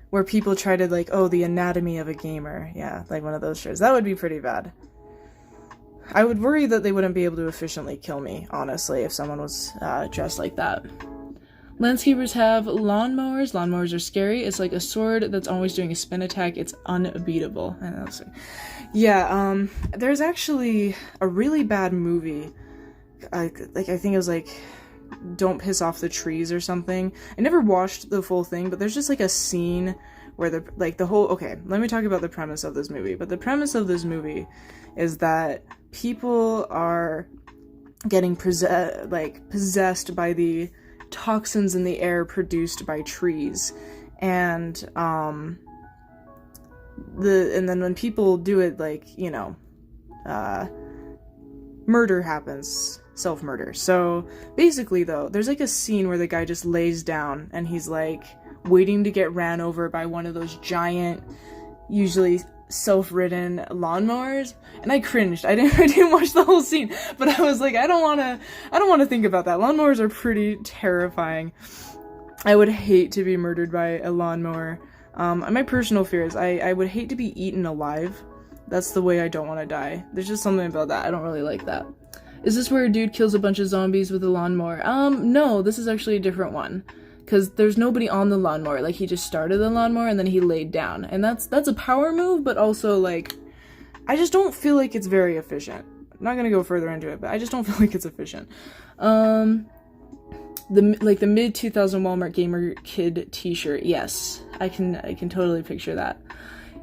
Where people try to like, oh, the anatomy of a gamer. Yeah, like one of those shirts. That would be pretty bad. I would worry that they wouldn't be able to efficiently kill me, honestly, if someone was dressed like that. Landscapers have lawnmowers. Lawnmowers are scary. It's like a sword that's always doing a spin attack. It's unbeatable. Yeah, there's actually a really bad movie. I think it was like Don't Piss Off the Trees or something. I never watched the full thing, but there's just like a scene where okay, let me talk about the premise of this movie. But the premise of this movie is that people are getting possessed by the toxins in the air produced by trees, and then when people do it, like, you know, murder happens, self-murder. So basically, though, there's like a scene where the guy just lays down and he's like waiting to get ran over by one of those giant, usually self-ridden lawnmowers, and I cringed. I didn't watch the whole scene, but I was like, I don't want to think about that. Lawnmowers are pretty terrifying. I would hate to be murdered by a lawnmower. My personal fear is I would hate to be eaten alive. That's the way I don't want to die. There's just something about that. I don't really like that. Is this where a dude kills a bunch of zombies with a lawnmower? No, this is actually a different one. Because there's nobody on the lawnmower. Like, he just started the lawnmower and then he laid down. And that's a power move, but also, like, I just don't feel like it's very efficient. I'm not gonna go further into it, but I just don't feel like it's efficient. The mid-2000 Walmart Gamer Kid t-shirt. Yes, I can totally picture that.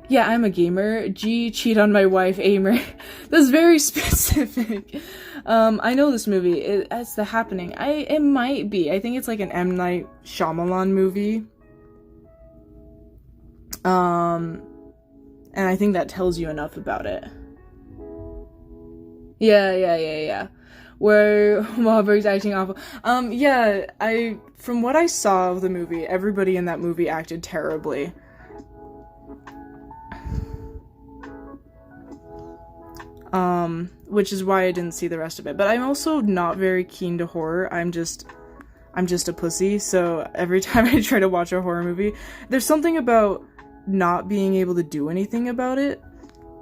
Yeah, I'm a gamer. G, cheat on my wife, Aimer. That's very specific. I know this movie. It's The Happening. It might be. I think it's like an M. Night Shyamalan movie. And I think that tells you enough about it. Yeah. Where Wahlberg's acting awful. Yeah, from what I saw of the movie, everybody in that movie acted terribly. Which is why I didn't see the rest of it. But I'm also not very keen to horror. I'm just a pussy, so every time I try to watch a horror movie, there's something about not being able to do anything about it.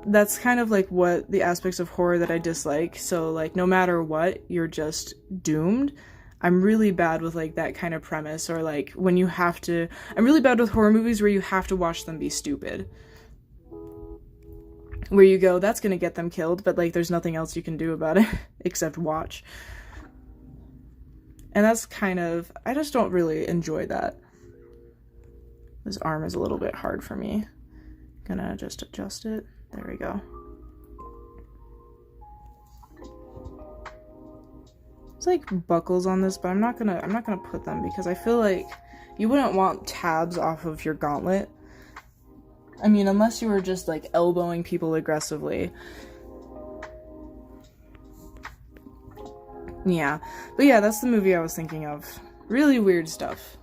That's kind of like what the aspects of horror that I dislike. So, like, no matter what, you're just doomed. I'm really bad with, like, that kind of premise, or, like, when you have to... I'm really bad with horror movies where you have to watch them be stupid. Where you go, that's gonna get them killed, but, like, there's nothing else you can do about it except watch. And that's kind of... I just don't really enjoy that. This arm is a little bit hard for me. Gonna just adjust it. There we go. like buckles on this, but I'm not gonna put them because I feel like you wouldn't want tabs off of your gauntlet. I mean, unless you were just like elbowing people aggressively. Yeah, but yeah, that's the movie I was thinking of. Really weird stuff.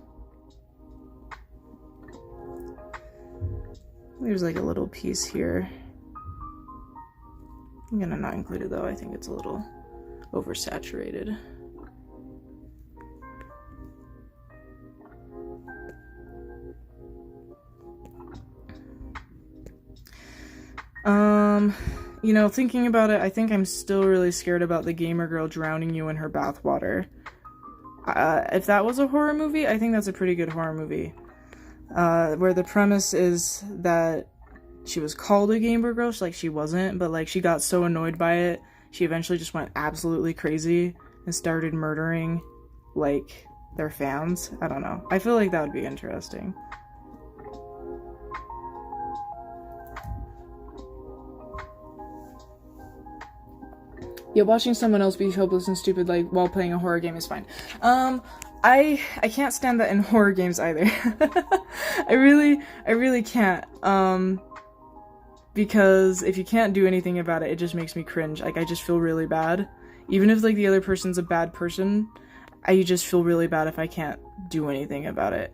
There's like a little piece here. I'm gonna not include it though, I think it's a little oversaturated. You know, thinking about it, I think I'm still really scared about the gamer girl drowning you in her bathwater. If that was a horror movie, I think that's a pretty good horror movie. Where the premise is that she was called a gamer girl, like she wasn't, but like she got so annoyed by it, she eventually just went absolutely crazy and started murdering, like, their fans. I don't know. I feel like that would be interesting. Yeah, watching someone else be hopeless and stupid like while playing a horror game is fine. I can't stand that in horror games either. I really can't. Because if you can't do anything about it, it just makes me cringe. Like, I just feel really bad. Even if like the other person's a bad person, I just feel really bad if I can't do anything about it.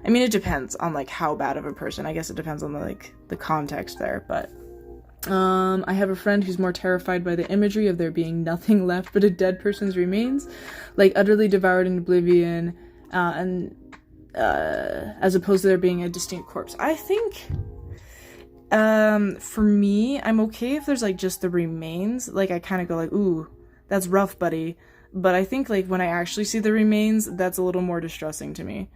I mean, it depends on like how bad of a person. I guess it depends on the context there, but I have a friend who's more terrified by the imagery of there being nothing left but a dead person's remains, like utterly devoured in oblivion, as opposed to there being a distinct corpse. I think, for me, I'm okay if there's like just the remains. Like, I kind of go like, ooh, that's rough, buddy. But I think like when I actually see the remains, that's a little more distressing to me.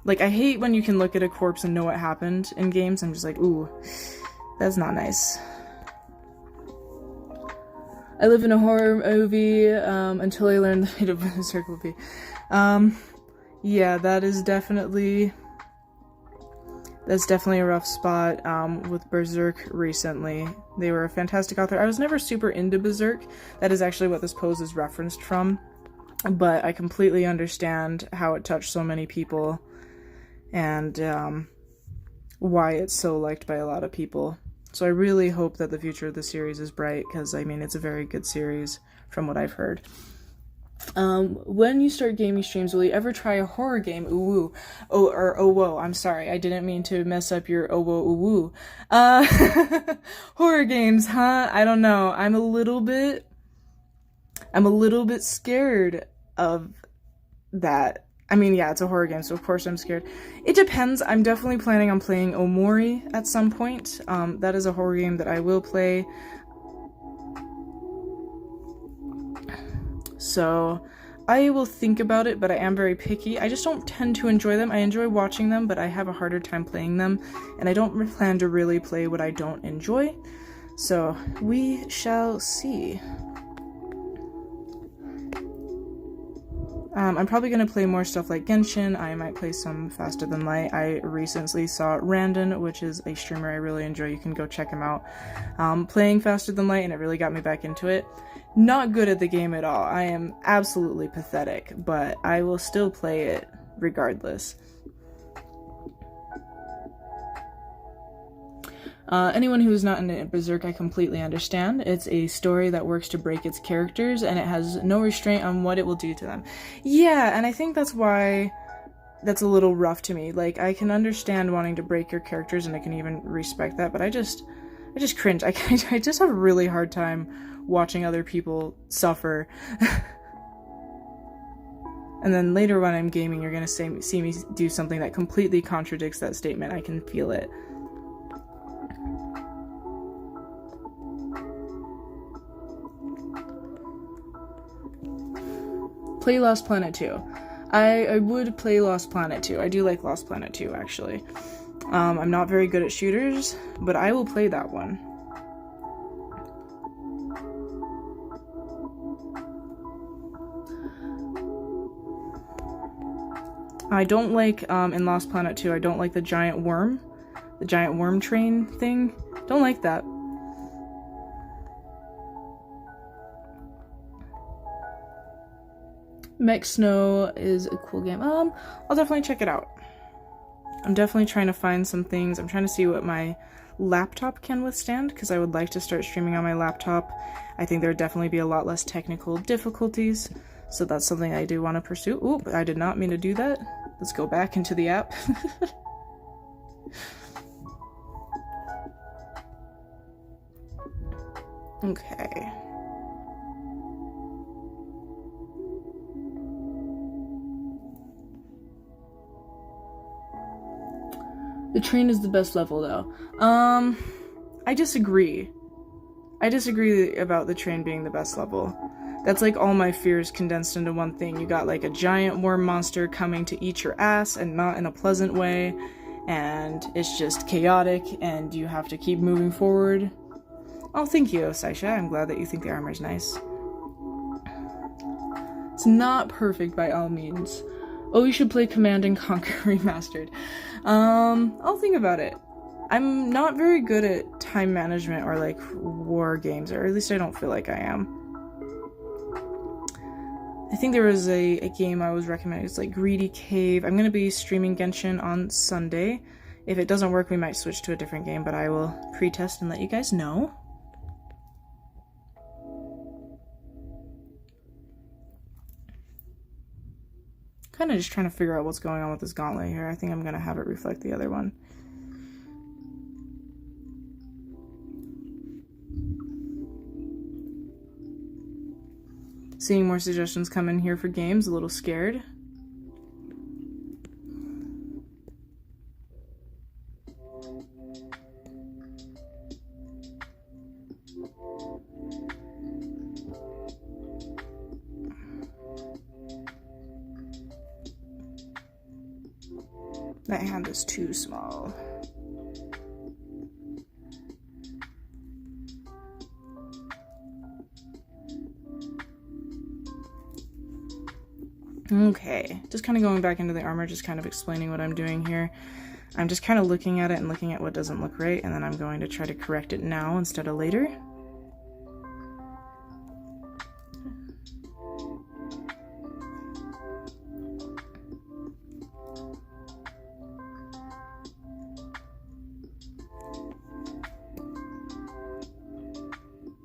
Like, I hate when you can look at a corpse and know what happened in games. I'm just like, ooh, that's not nice. I live in a horror movie, until I learned the fate of the circle movie. Yeah, that's definitely a rough spot, with Berserk recently. They were a fantastic author. I was never super into Berserk. That is actually what this pose is referenced from. But I completely understand how it touched so many people. And why it's so liked by a lot of people. So I really hope that the future of the series is bright, because, I mean, it's a very good series from what I've heard. When you start gaming streams, will you ever try a horror game? Ooh woo. Oh whoa, I'm sorry, I didn't mean to mess up your oh whoa ooh woo. Horror games, huh? I don't know. I'm a little bit scared of that. I mean, yeah, it's a horror game, so of course I'm scared. It depends. I'm definitely planning on playing Omori at some point. That is a horror game that I will play. So, I will think about it, but I am very picky. I just don't tend to enjoy them. I enjoy watching them, but I have a harder time playing them, and I don't plan to really play what I don't enjoy. So, we shall see. I'm probably going to play more stuff like Genshin. I might play some Faster Than Light. I recently saw Randon, which is a streamer I really enjoy. You can go check him out. Playing Faster Than Light, and it really got me back into it. Not good at the game at all. I am absolutely pathetic, but I will still play it regardless. Anyone who is not into Berserk, I completely understand. It's a story that works to break its characters, and it has no restraint on what it will do to them. Yeah, and I think that's why that's a little rough to me. Like, I can understand wanting to break your characters, and I can even respect that, but I just cringe. I just have a really hard time watching other people suffer. And then later when I'm gaming, you're gonna see me do something that completely contradicts that statement. I can feel it. Play Lost Planet 2. I would play Lost Planet 2. I do like Lost Planet 2, actually. I'm not very good at shooters, but I will play that one. I don't like, in Lost Planet 2, I don't like the giant worm train thing. Don't like that. Mech Snow is a cool game. I'll definitely check it out. I'm definitely trying to find some things. I'm trying to see what my laptop can withstand, because I would like to start streaming on my laptop. I think there would definitely be a lot less technical difficulties, so that's something I do want to pursue. Oop, I did not mean to do that. Let's go back into the app. Okay. The train is the best level, though. I disagree. I disagree about the train being the best level. That's like all my fears condensed into one thing. You got like a giant worm monster coming to eat your ass, and not in a pleasant way, and it's just chaotic, and you have to keep moving forward. Oh, thank you, Saisha. I'm glad that you think the armor's nice. It's not perfect by all means. Oh, you should play Command & Conquer Remastered. I'll think about it. I'm not very good at time management or like war games, or at least I don't feel like I am. I think there was a game I was recommending. It's like Greedy Cave. I'm gonna be streaming Genshin on Sunday. If it doesn't work, we might switch to a different game, but I will pre-test and let you guys know. Kind of just trying to figure out what's going on with this gauntlet here. I think I'm gonna have it reflect the other one. Seeing more suggestions come in here for games, a little scared. That hand is too small. Okay, just kind of going back into the armor, just kind of explaining what I'm doing here. I'm just kind of looking at it and looking at what doesn't look right, and then I'm going to try to correct it now instead of later.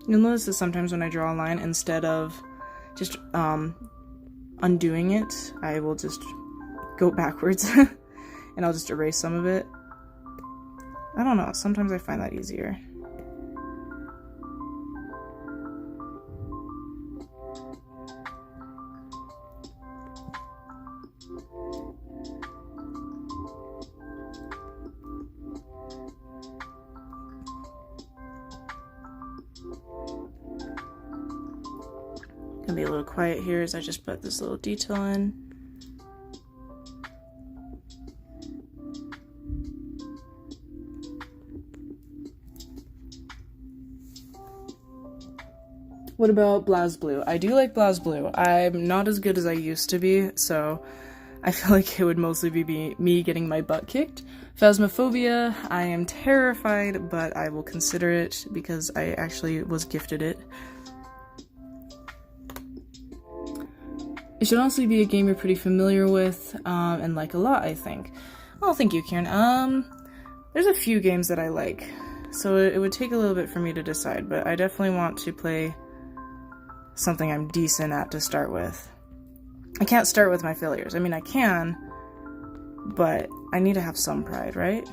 You'll notice that sometimes when I draw a line, instead of just undoing it, I will just go backwards and I'll just erase some of it. I don't know, sometimes I find that easier. Gonna be a little quiet here as I just put this little detail in. What about BlazBlue? I do like BlazBlue. I'm not as good as I used to be, so I feel like it would mostly be me getting my butt kicked. Phasmophobia, I am terrified, but I will consider it because I actually was gifted it. It should honestly be a game you're pretty familiar with, and like a lot, I think. Oh, thank you, Kieran. There's a few games that I like, so it would take a little bit for me to decide, but I definitely want to play something I'm decent at to start with. I can't start with my failures. I mean, I can, but I need to have some pride, right?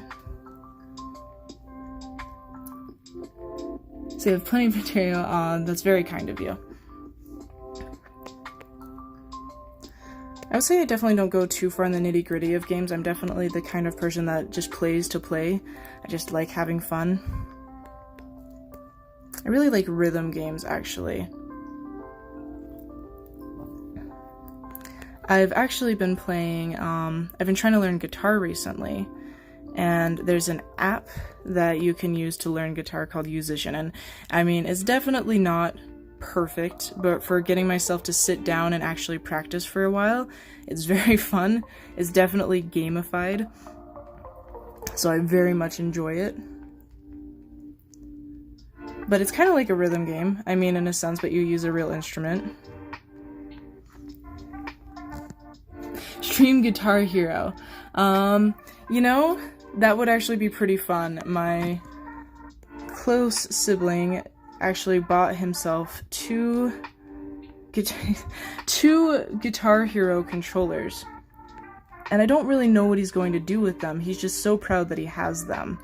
So you have plenty of material on. That's very kind of you. I would say I definitely don't go too far in the nitty-gritty of games. I'm definitely the kind of person that just plays to play. I just like having fun. I really like rhythm games, actually. I've actually been playing, I've been trying to learn guitar recently, and there's an app that you can use to learn guitar called Musician, and I mean, it's definitely not perfect, but for getting myself to sit down and actually practice for a while, it's very fun. It's definitely gamified, so I very much enjoy it. But it's kind of like a rhythm game, I mean, in a sense, but you use a real instrument. stream Guitar Hero. You know, that would actually be pretty fun. My close sibling actually bought himself two Guitar Hero controllers. And I don't really know what he's going to do with them. He's just so proud that he has them.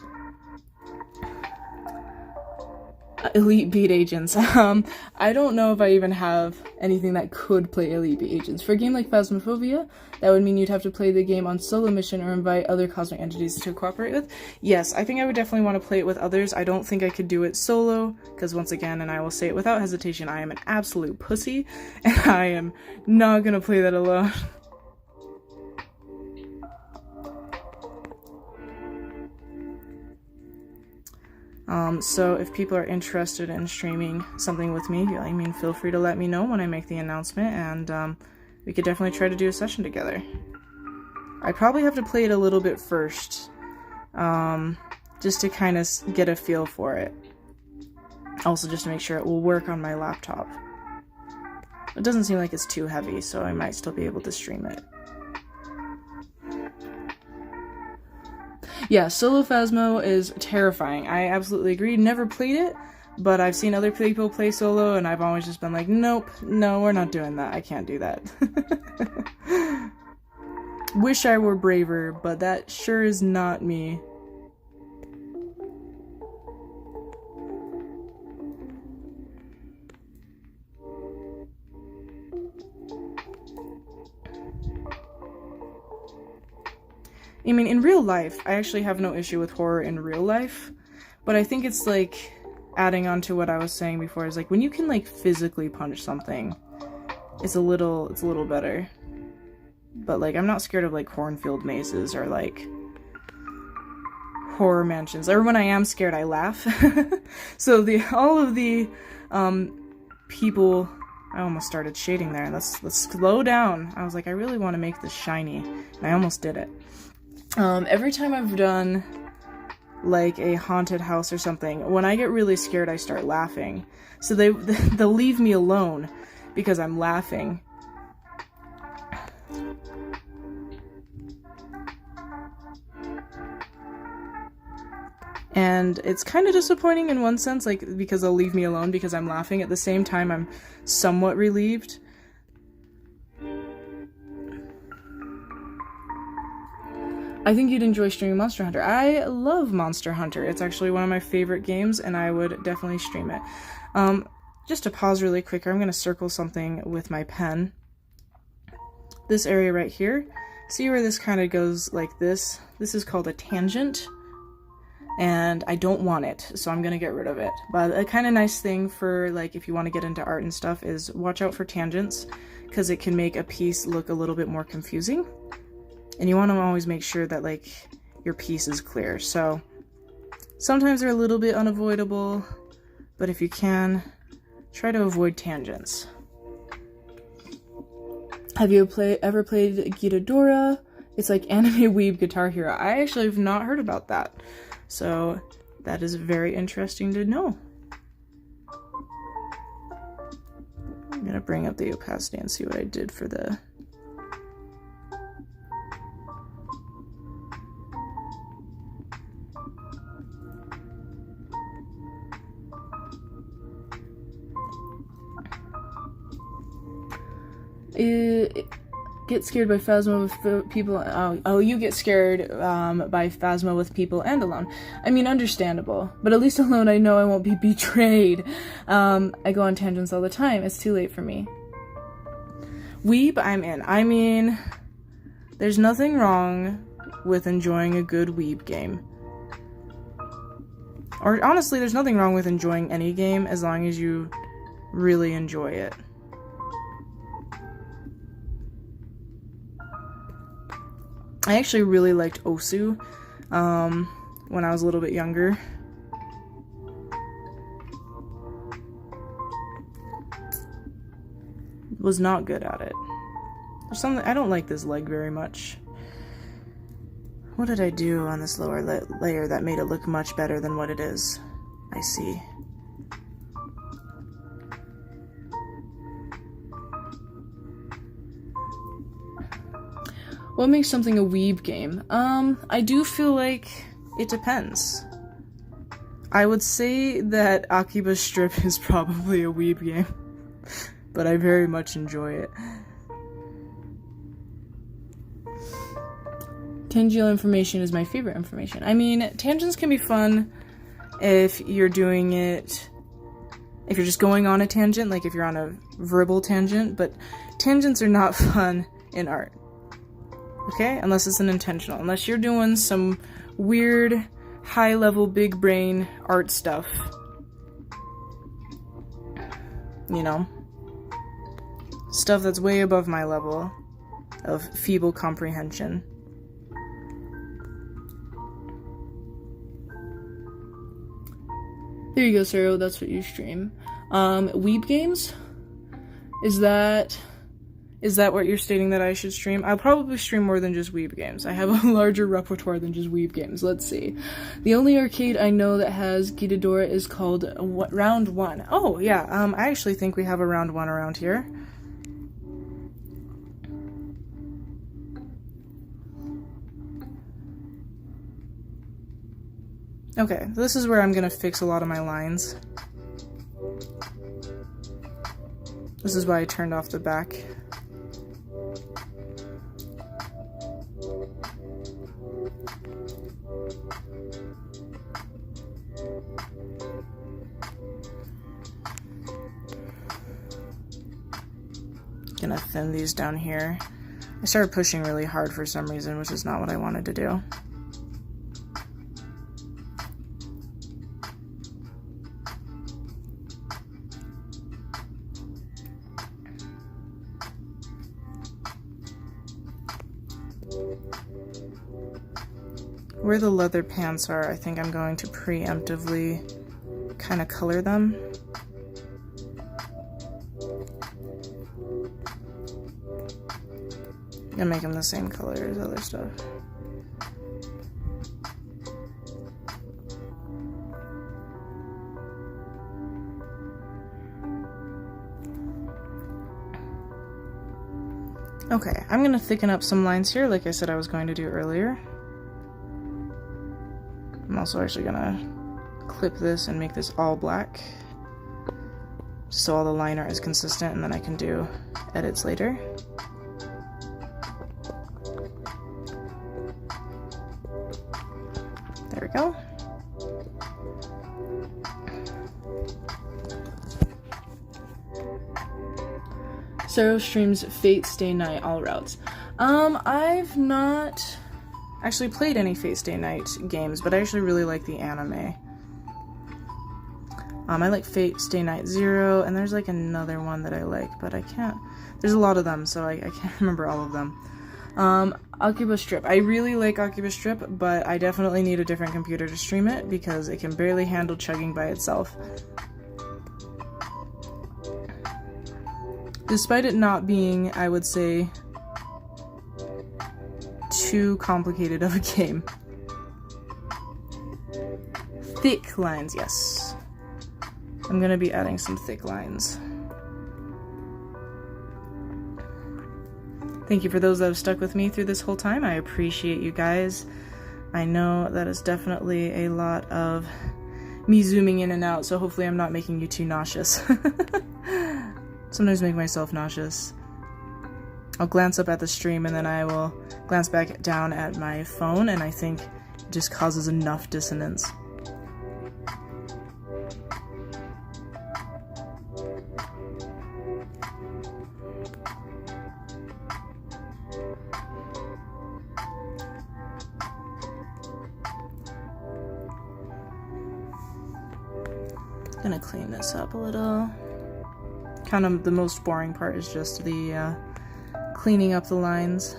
Elite Beat Agents. I don't know if I even have anything that could play Elite Beat Agents. For a game like Phasmophobia, that would mean you'd have to play the game on solo mission or invite other cosmic entities to cooperate with. Yes, I think I would definitely want to play it with others. I don't think I could do it solo, because once again, and I will say it without hesitation, I am an absolute pussy, and I am not gonna play that alone. So if people are interested in streaming something with me, I mean, feel free to let me know when I make the announcement, and we could definitely try to do a session together. I probably have to play it a little bit first, just to kind of get a feel for it. Also, just to make sure it will work on my laptop. It doesn't seem like it's too heavy, so I might still be able to stream it. Yeah, solo Phasmo is terrifying. I absolutely agree. Never played it, but I've seen other people play solo, and I've always just been like, nope, no, we're not doing that. I can't do that. Wish I were braver, but that sure is not me. I mean, in real life, I actually have no issue with horror in real life, but I think it's like, adding on to what I was saying before, is like, when you can like physically punch something, it's a little better. But like, I'm not scared of like cornfield mazes or like horror mansions, or when I am scared, I laugh. So all of the people, I almost started shading there, let's slow down. I was like, I really want to make this shiny, and I almost did it. Every time I've done, like, a haunted house or something, when I get really scared, I start laughing. So they'll leave me alone because I'm laughing. And it's kind of disappointing in one sense, like, because they'll leave me alone because I'm laughing. At the same time, I'm somewhat relieved. I think you'd enjoy streaming Monster Hunter. I love Monster Hunter. It's actually one of my favorite games, and I would definitely stream it. Just to pause really quick, I'm going to circle something with my pen. This area right here. See where this kind of goes like this? This is called a tangent, and I don't want it, so I'm going to get rid of it. But a kind of nice thing for, like, if you want to get into art and stuff is watch out for tangents, because it can make a piece look a little bit more confusing. And you want to always make sure that, like, your piece is clear. So sometimes they're a little bit unavoidable, but if you can, try to avoid tangents. Have you ever played Gitadora? It's like anime weeb Guitar Hero. I actually have not heard about that. So that is very interesting to know. I'm going to bring up the opacity and see what I did for the... Get scared by Phasmo with people. Oh, you get scared by Phasmo with people and alone. I mean, understandable. But at least alone, I know I won't be betrayed. I go on tangents all the time. It's too late for me. Weeb, I'm in. I mean, there's nothing wrong with enjoying a good weeb game. Or honestly, there's nothing wrong with enjoying any game as long as you really enjoy it. I actually really liked Osu when I was a little bit younger. Was not good at it. There's something I don't like this leg very much. What did I do on this lower layer that made it look much better than what it is? I see. What makes something a weeb game? I do feel like it depends. I would say that Akiba Strip is probably a weeb game, but I very much enjoy it. Tangential information is my favorite information. I mean, tangents can be fun if you're doing it, if you're just going on a tangent, like if you're on a verbal tangent, but tangents are not fun in art. Okay? Unless it's an intentional. Unless you're doing some weird, high-level, big brain art stuff. You know? Stuff that's way above my level of feeble comprehension. There you go, Sarah. That's what you stream. Weeb games? Is that what you're stating that I should stream? I'll probably stream more than just weeb games. I have a larger repertoire than just weeb games. Let's see. The only arcade I know that has Gitadora is called Round 1. Oh, yeah. I actually think we have a Round 1 around here. Okay, this is where I'm gonna fix a lot of my lines. This is why I turned off the back. Gonna thin these down here. I started pushing really hard for some reason, which is not what I wanted to do. Where the leather pants are, I think I'm going to preemptively kind of color them. And make them the same color as other stuff. Okay, I'm gonna thicken up some lines here, like I said I was going to do earlier. I'm also actually gonna clip this and make this all black, so all the line art is consistent, and then I can do edits later. There we go. Sarah streams Fate Stay Night all routes. I've not actually played any Fate Stay Night games, but I actually really like the anime. I like Fate Stay Night 0, and there's like another one that I like, but I can't, there's a lot of them, so I can't remember all of them. Akiba Strip. I really like Akiba Strip, but I definitely need a different computer to stream it because it can barely handle chugging by itself. Despite it not being, I would say, too complicated of a game. Thick lines, yes. I'm gonna be adding some thick lines. Thank you for those that have stuck with me through this whole time. I appreciate you guys. I know that is definitely a lot of me zooming in and out, so hopefully I'm not making you too nauseous. Sometimes make myself nauseous. I'll glance up at the stream and then I will glance back down at my phone, and I think it just causes enough dissonance. Gonna clean this up a little. Kind of the most boring part is just the cleaning up the lines.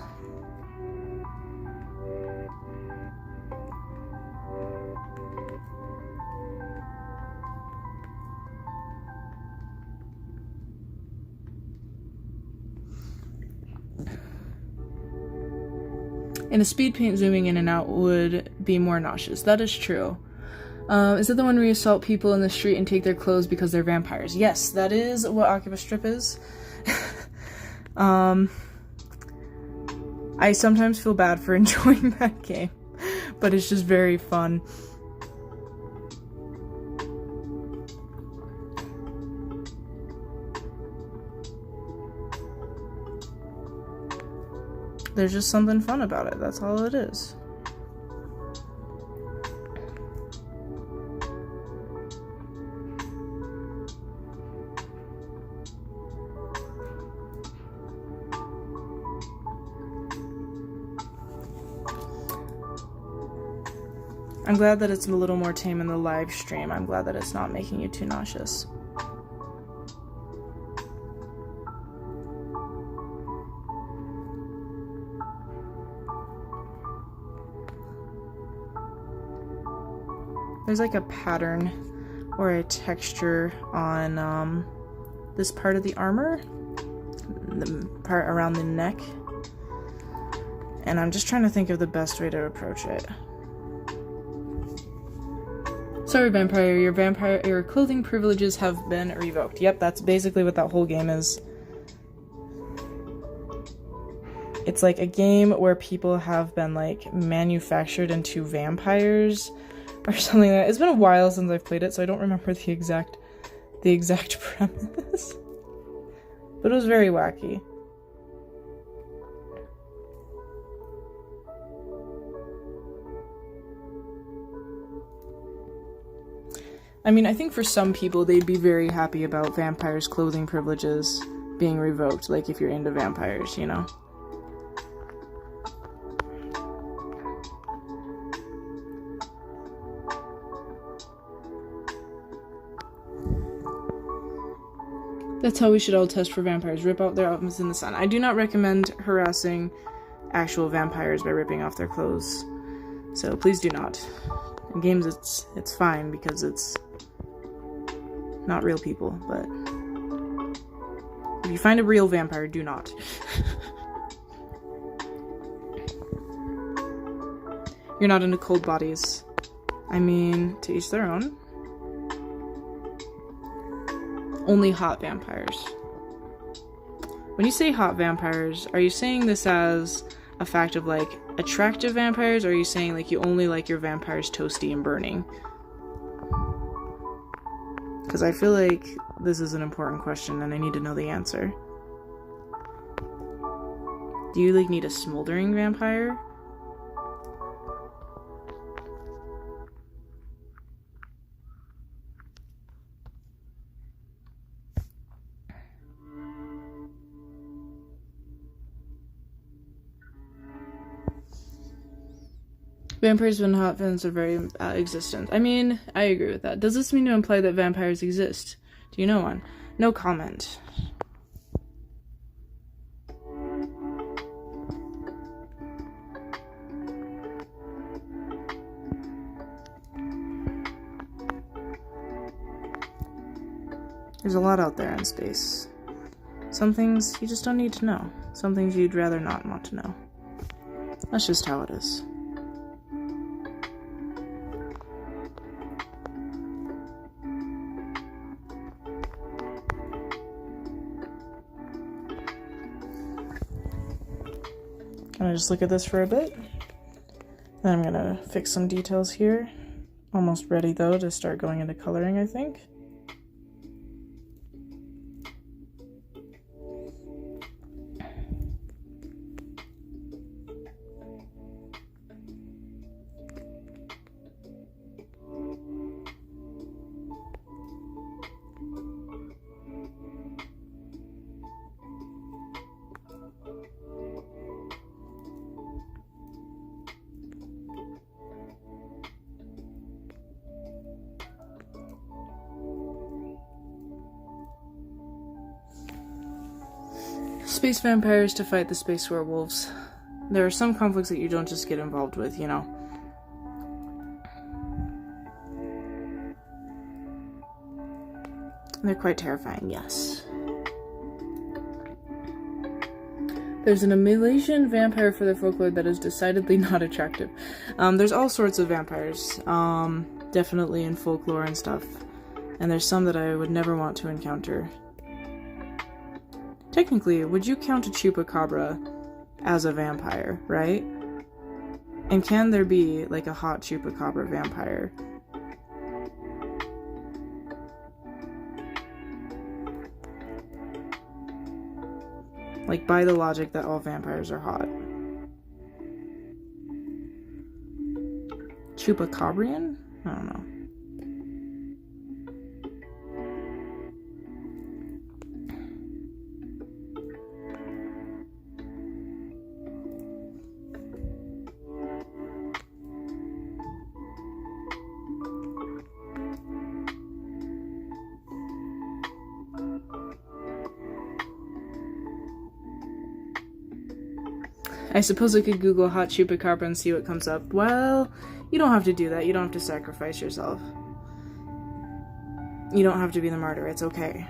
And a speed paint zooming in and out would be more nauseous. That is true. Is it the one where you assault people in the street and take their clothes because they're vampires? Yes, that is what Akiba Strip is. I sometimes feel bad for enjoying that game, but it's just very fun. There's just something fun about it, that's all it is. I'm glad that it's a little more tame in the live stream. I'm glad that it's not making you too nauseous. There's like a pattern or a texture on this part of the armor, the part around the neck, and I'm just trying to think of the best way to approach it. Sorry, vampire, your clothing privileges have been revoked. Yep, that's basically what that whole game is. It's like a game where people have been like manufactured into vampires or something like that. It's been a while since I've played it, so I don't remember the exact premise. But it was very wacky. I mean, I think for some people, they'd be very happy about vampires' clothing privileges being revoked, like if you're into vampires, you know? That's how we should all test for vampires. Rip out their outfits in the sun. I do not recommend harassing actual vampires by ripping off their clothes. So please do not. In games, it's fine because it's not real people, but if you find a real vampire, do not. You're not into cold bodies. I mean, to each their own. Only hot vampires. When you say hot vampires, are you saying this as a fact of like attractive vampires, or are you saying like you only like your vampires toasty and burning? Because I feel like this is an important question and I need to know the answer. Do you like need a smoldering vampire? Vampires when hot fans are very existent. I mean, I agree with that. Does this mean to imply that vampires exist? Do you know one? No comment. There's a lot out there in space. Some things you just don't need to know. Some things you'd rather not want to know. That's just how it is. I'm gonna just look at this for a bit. Then I'm gonna fix some details here. Almost ready though to start going into coloring, I think. Space vampires to fight the space werewolves. There are some conflicts that you don't just get involved with, you know. They're quite terrifying, yes. There's an Malaysian vampire for the folklore that is decidedly not attractive. There's all sorts of vampires, definitely in folklore and stuff. And there's some that I would never want to encounter. Technically, would you count a chupacabra as a vampire, right? And can there be like a hot chupacabra vampire? Like, by the logic that all vampires are hot. Chupacabrian? I don't know. I suppose I could Google hot chupacabra and see what comes up. Well, you don't have to do that. You don't have to sacrifice yourself. You don't have to be the martyr. It's okay.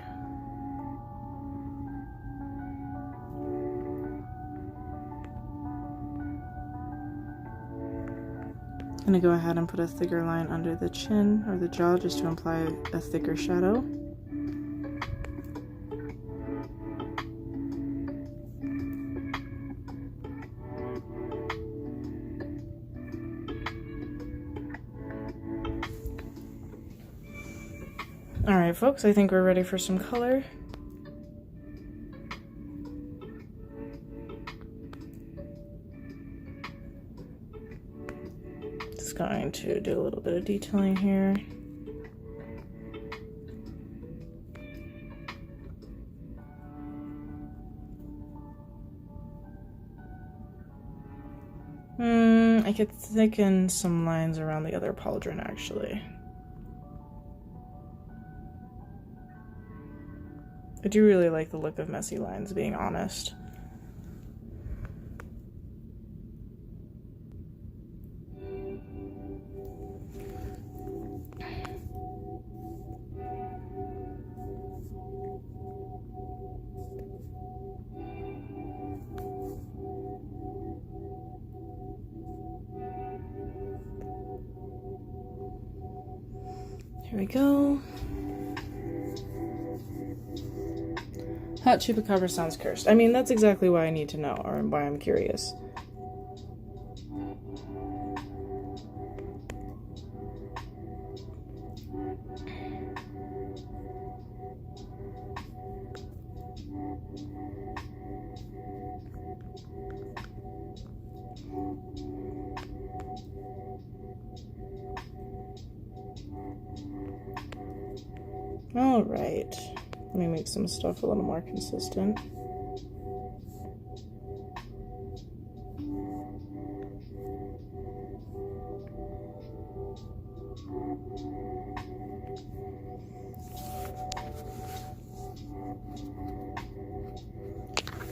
I'm gonna go ahead and put a thicker line under the chin or the jaw just to imply a thicker shadow. Alright folks, I think we're ready for some color. Just going to do a little bit of detailing here. I could thicken some lines around the other pauldron actually. I do really like the look of messy lines, being honest. Here we go. Hot chupacabra sounds cursed. I mean, that's exactly why I need to know, or why I'm curious. All right. Let me make some stuff a little more consistent.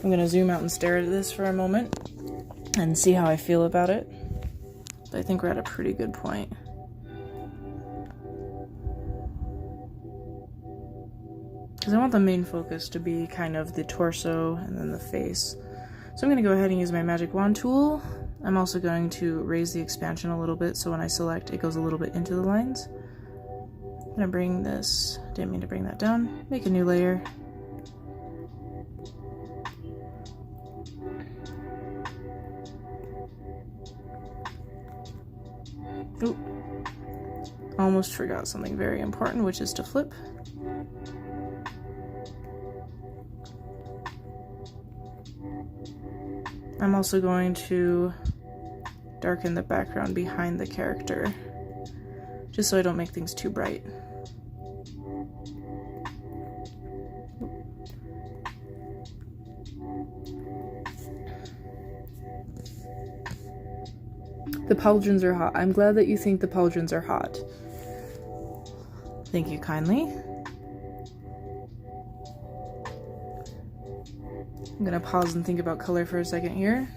I'm going to zoom out and stare at this for a moment and see how I feel about it. But I think we're at a pretty good point. Because I want the main focus to be kind of the torso and then the face. So I'm going to go ahead and use my magic wand tool. I'm also going to raise the expansion a little bit so when I select it goes a little bit into the lines. I'm going to bring this, didn't mean to bring that down, make a new layer. Oop. Almost forgot something very important, which is to flip. I'm also going to darken the background behind the character, just so I don't make things too bright. The pauldrons are hot. I'm glad that you think the pauldrons are hot. Thank you kindly. I'm gonna pause and think about color for a second here.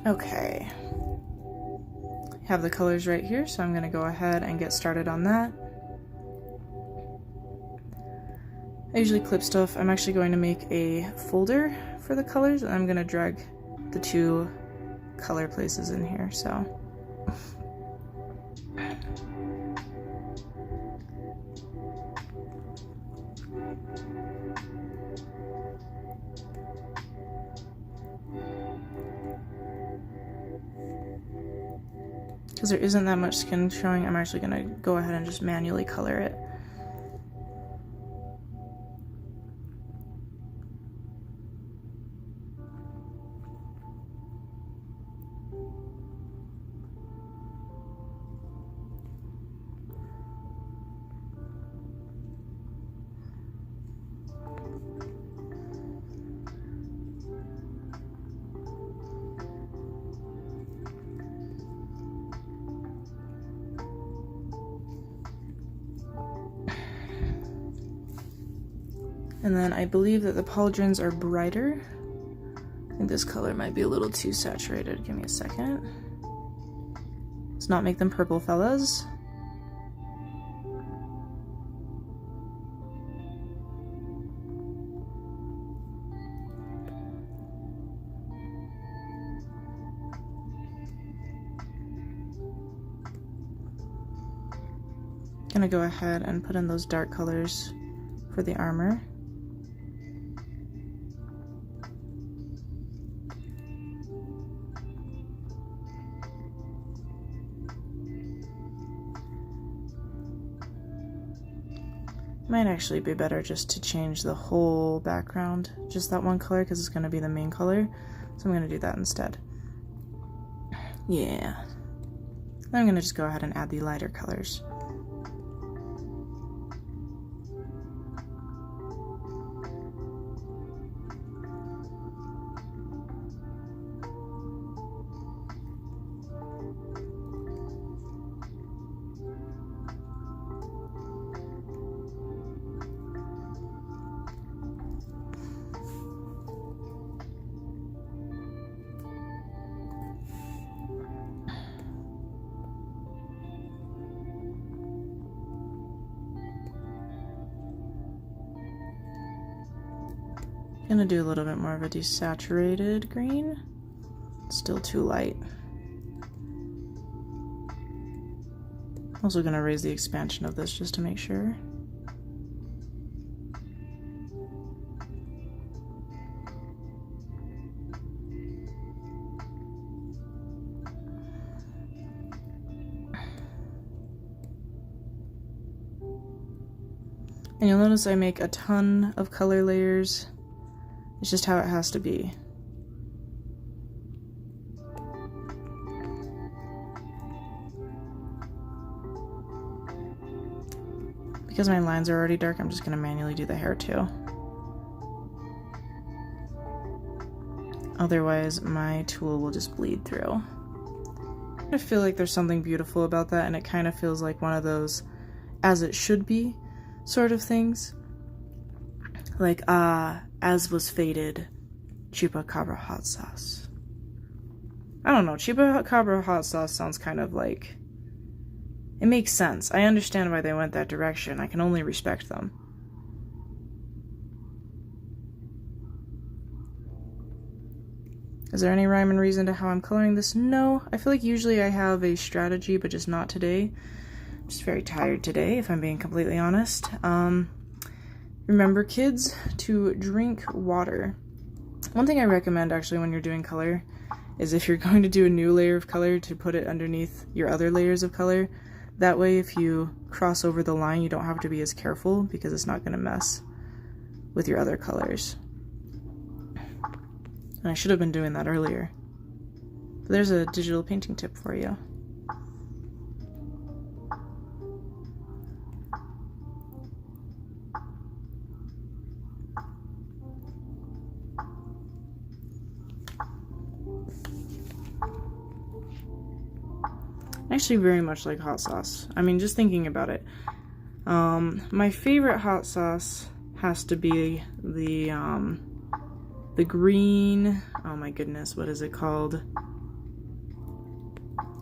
Okay. Have the colors right here, so I'm gonna go ahead and get started on that. I usually clip stuff. I'm actually going to make a folder for the colors, and I'm gonna drag the 2 color places in here, so. Because there isn't that much skin showing, I'm actually gonna go ahead and just manually color it. And then I believe that the pauldrons are brighter. I think this color might be a little too saturated. Give me a second. Let's not make them purple, fellas. Gonna go ahead and put in those dark colors for the armor. Might actually be better just to change the whole background, just that one color, because it's going to be the main color. So I'm going to do that instead. Yeah. Then I'm going to just go ahead and add the lighter colors. Gonna do a little bit more of a desaturated green. Still too light. Also gonna raise the expansion of this just to make sure. And you'll notice I make a ton of color layers. It's just how it has to be. Because my lines are already dark, I'm just going to manually do the hair too. Otherwise, my tool will just bleed through. I feel like there's something beautiful about that, and it kind of feels like one of those as it should be sort of things. Like, as was fated, chupacabra hot sauce. I don't know, chupacabra hot sauce sounds kind of like... It makes sense. I understand why they went that direction. I can only respect them. Is there any rhyme and reason to how I'm coloring this? No. I feel like usually I have a strategy, but just not today. I'm just very tired today, if I'm being completely honest. Remember, kids, to drink water. One thing I recommend, actually, when you're doing color, is if you're going to do a new layer of color, to put it underneath your other layers of color. That way, if you cross over the line, you don't have to be as careful, because it's not going to mess with your other colors. And I should have been doing that earlier. But there's a digital painting tip for you. I actually very much like hot sauce. I mean, just thinking about it. My favorite hot sauce has to be the green, oh my goodness, what is it called?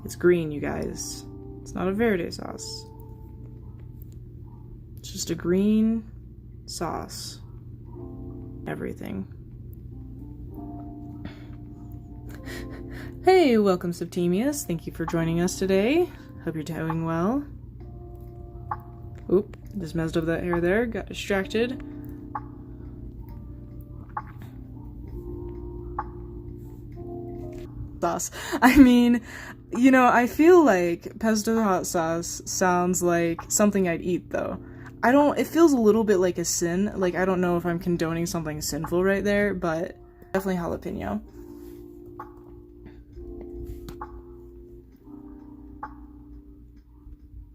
It's green, you guys. It's not a verde sauce. It's just a green sauce. Everything. Hey, welcome Septimius. Thank you for joining us today. Hope you're doing well. Oop, just messed up that hair there. Got distracted. Sauce. I mean, you know, I feel like pesto hot sauce sounds like something I'd eat, though. It feels a little bit like a sin. Like, I don't know if I'm condoning something sinful right there, but definitely jalapeno.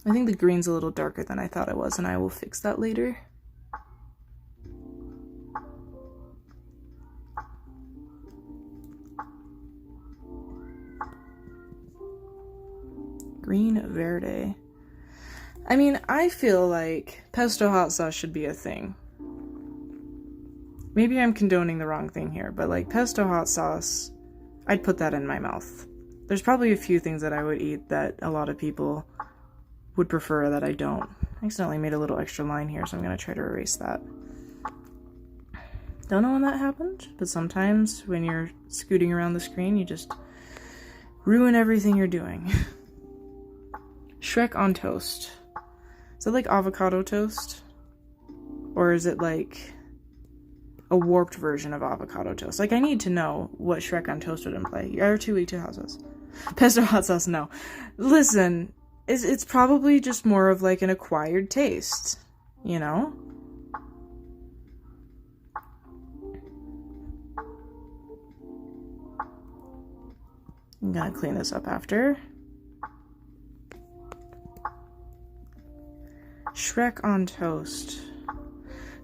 I think the green's a little darker than I thought it was, and I will fix that later. Green verde. I mean, I feel like pesto hot sauce should be a thing. Maybe I'm condoning the wrong thing here, but like pesto hot sauce, I'd put that in my mouth. There's probably a few things that I would eat that a lot of people would prefer that I don't. I accidentally made a little extra line here, so I'm going to try to erase that. Don't know when that happened, but sometimes when you're scooting around the screen, you just ruin everything you're doing. Shrek on toast. Is it like avocado toast? Or is it like a warped version of avocado toast? Like, I need to know what Shrek on toast would imply. You're too weak to hot sauce. Pesto hot sauce, no. Listen, it's probably just more of like an acquired taste, you know? I'm gonna clean this up after. Shrek on toast.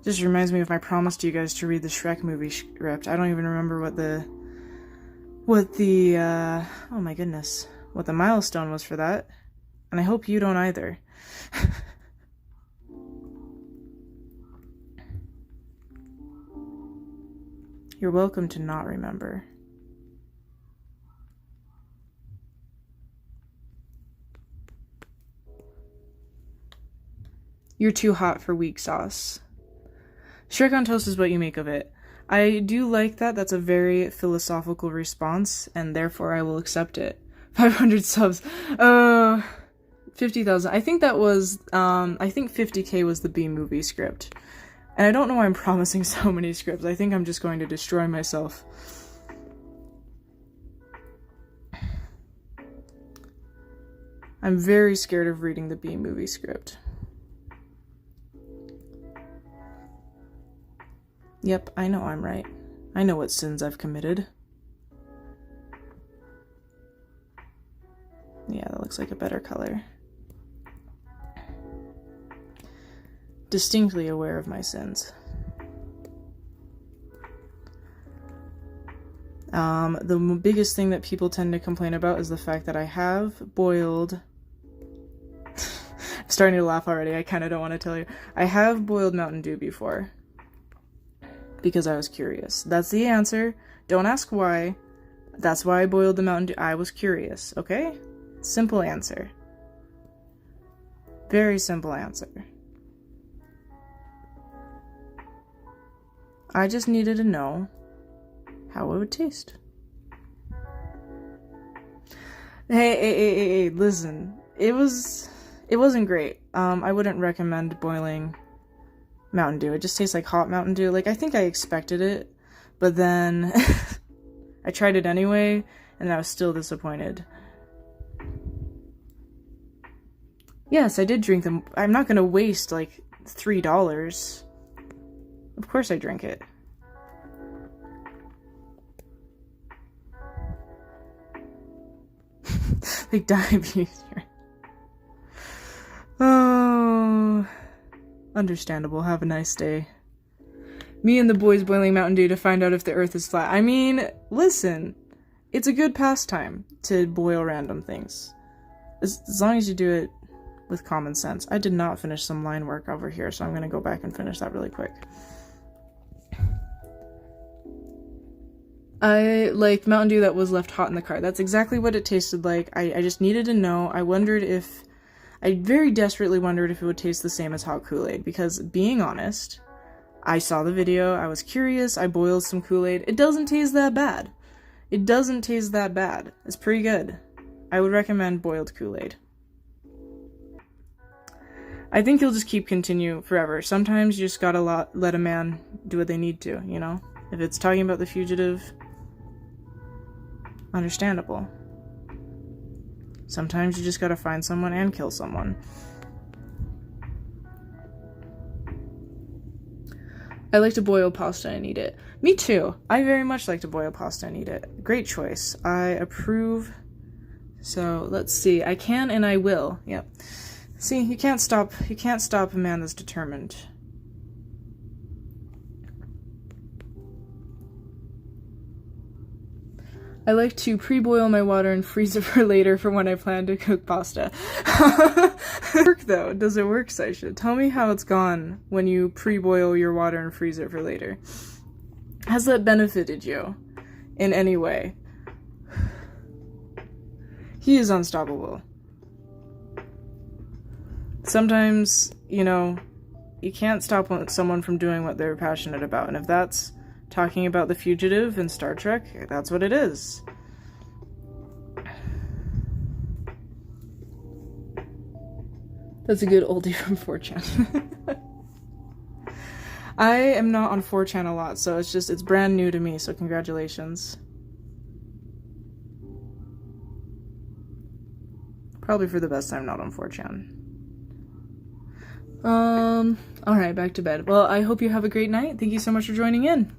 Just reminds me of my promise to you guys to read the Shrek movie script. I don't even remember what the oh my goodness, what the milestone was for that. And I hope you don't either. You're welcome to not remember. You're too hot for weak sauce. Shrek on toast is what you make of it. I do like that. That's a very philosophical response, and therefore I will accept it. 500 subs. 50,000. I think that was, I think 50k was the B movie script. And I don't know why I'm promising so many scripts. I think I'm just going to destroy myself. I'm very scared of reading the B movie script. Yep, I know I'm right. I know what sins I've committed. Yeah, that looks like a better color. Distinctly aware of my sins. The biggest thing that people tend to complain about is the fact that I have boiled... I'm starting to laugh already, I kind of don't want to tell you. I have boiled Mountain Dew before. Because I was curious. That's the answer. Don't ask why. That's why I boiled the Mountain Dew. I was curious, okay? Simple answer. Very simple answer. I just needed to know how it would taste. Hey, listen. It wasn't great. I wouldn't recommend boiling Mountain Dew. It just tastes like hot Mountain Dew. Like, I think I expected it, but then I tried it anyway, and I was still disappointed. Yes, I did drink them. I'm not gonna waste, like, $3. Of course I drank it. Like diabetes. Oh, understandable. Have a nice day. Me and the boys boiling Mountain Dew to find out if the earth is flat. I mean, listen, it's a good pastime to boil random things. As long as you do it with common sense. I did not finish some line work over here, so I'm going to go back and finish that really quick. I like Mountain Dew that was left hot in the car. That's exactly what it tasted like. I just needed to know. I very desperately wondered if it would taste the same as hot Kool-Aid, because being honest, I saw the video, I was curious, I boiled some Kool-Aid. It doesn't taste that bad. It doesn't taste that bad. It's pretty good. I would recommend boiled Kool-Aid. I think you'll just continue forever. Sometimes you just gotta let a man do what they need to, you know? If it's talking about The Fugitive, understandable. Sometimes you just gotta find someone and kill someone. I like to boil pasta and eat it. Me too. I very much like to boil pasta and eat it. Great choice. I approve. So let's see. I can and I will. Yep. See, you can't stop a man that's determined. I like to pre-boil my water and freeze it for later for when I plan to cook pasta. Work though? Does it work, Saisha? Tell me how it's gone when you pre-boil your water and freeze it for later. Has that benefited you in any way? He is unstoppable. Sometimes, you know, you can't stop someone from doing what they're passionate about, and if that's talking about The Fugitive in Star Trek, that's what it is. That's a good oldie from 4chan. I am not on 4chan a lot, so it's brand new to me, so congratulations. Probably for the best I'm not on 4chan. Alright, back to bed. Well, I hope you have a great night. Thank you so much for joining in.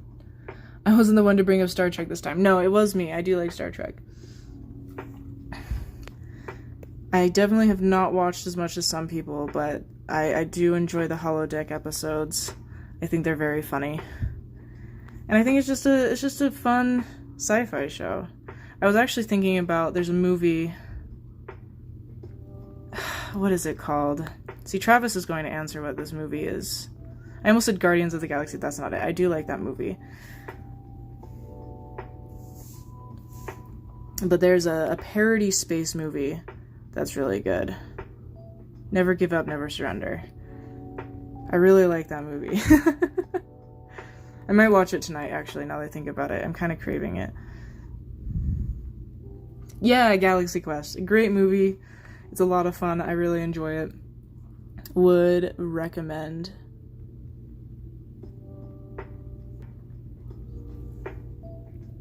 I wasn't the one to bring up Star Trek this time. No, it was me. I do like Star Trek. I definitely have not watched as much as some people, but I do enjoy the holodeck episodes. I think they're very funny. And I think it's just a fun sci-fi show. I was actually thinking about, there's a movie, what is it called? See, Travis is going to answer what this movie is. I almost said Guardians of the Galaxy, that's not it. I do like that movie. But there's a parody space movie that's really good. Never Give Up, Never Surrender. I really like that movie. I might watch it tonight, actually, now that I think about it. I'm kind of craving it. Yeah, Galaxy Quest. A great movie. It's a lot of fun. I really enjoy it. Would recommend.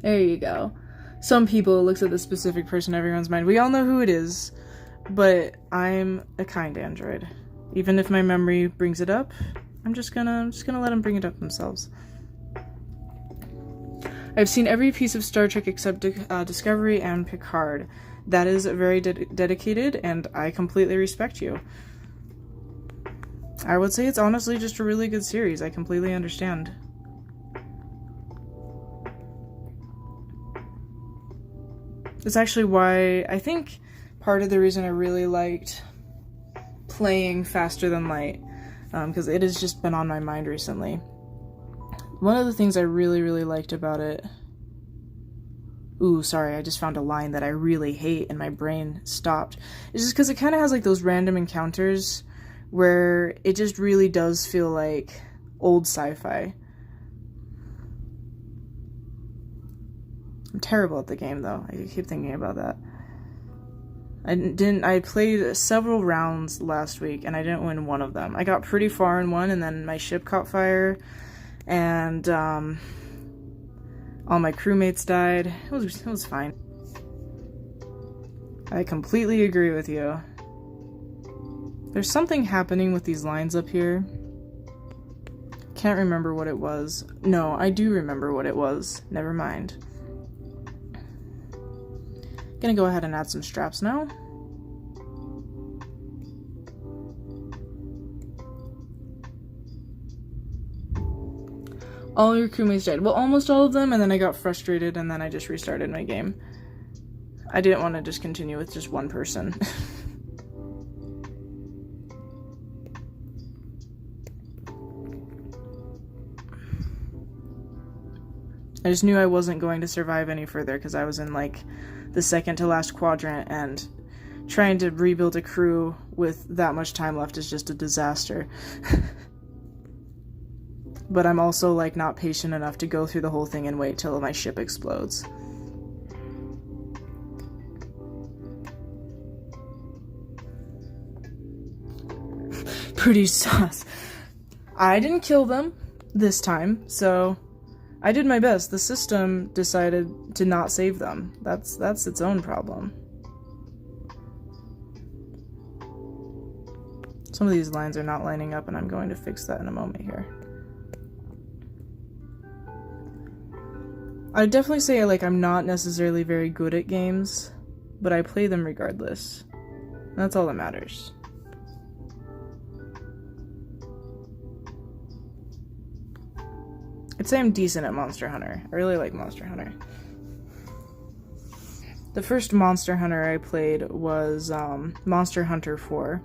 There you go. Some people looks at the specific person in everyone's mind. We all know who it is, but I'm a kind android. Even if my memory brings it up, I'm just gonna let them bring it up themselves. I've seen every piece of Star Trek except Discovery and Picard. That is very dedicated, and I completely respect you. I would say it's honestly just a really good series. I completely understand. It's actually why I think part of the reason I really liked playing Faster Than Light, because it has just been on my mind recently. One of the things I really, really liked about it... Ooh, sorry, I just found a line that I really hate and my brain stopped. It's just because it kind of has like those random encounters where it just really does feel like old sci-fi. I'm terrible at the game, though. I keep thinking about that. I played several rounds last week, and I didn't win one of them. I got pretty far in one, and then my ship caught fire, and all my crewmates died. It was fine. I completely agree with you. There's something happening with these lines up here. Can't remember what it was. No, I do remember what it was. Never mind. Gonna go ahead and add some straps now. All your crewmates died. Well, almost all of them, and then I got frustrated, and then I just restarted my game. I didn't want to just continue with just one person. I just knew I wasn't going to survive any further because I was in like the second to last quadrant, and trying to rebuild a crew with that much time left is just a disaster. But I'm also like not patient enough to go through the whole thing and wait till my ship explodes. pretty sus. I didn't kill them this time, so I did my best. The system decided to not save them. That's its own problem. Some of these lines are not lining up, and I'm going to fix that in a moment here. I'd definitely say, like, I'm not necessarily very good at games, but I play them regardless. That's all that matters. I'd say I'm decent at Monster Hunter. I really like Monster Hunter. The first Monster Hunter I played was Monster Hunter 4.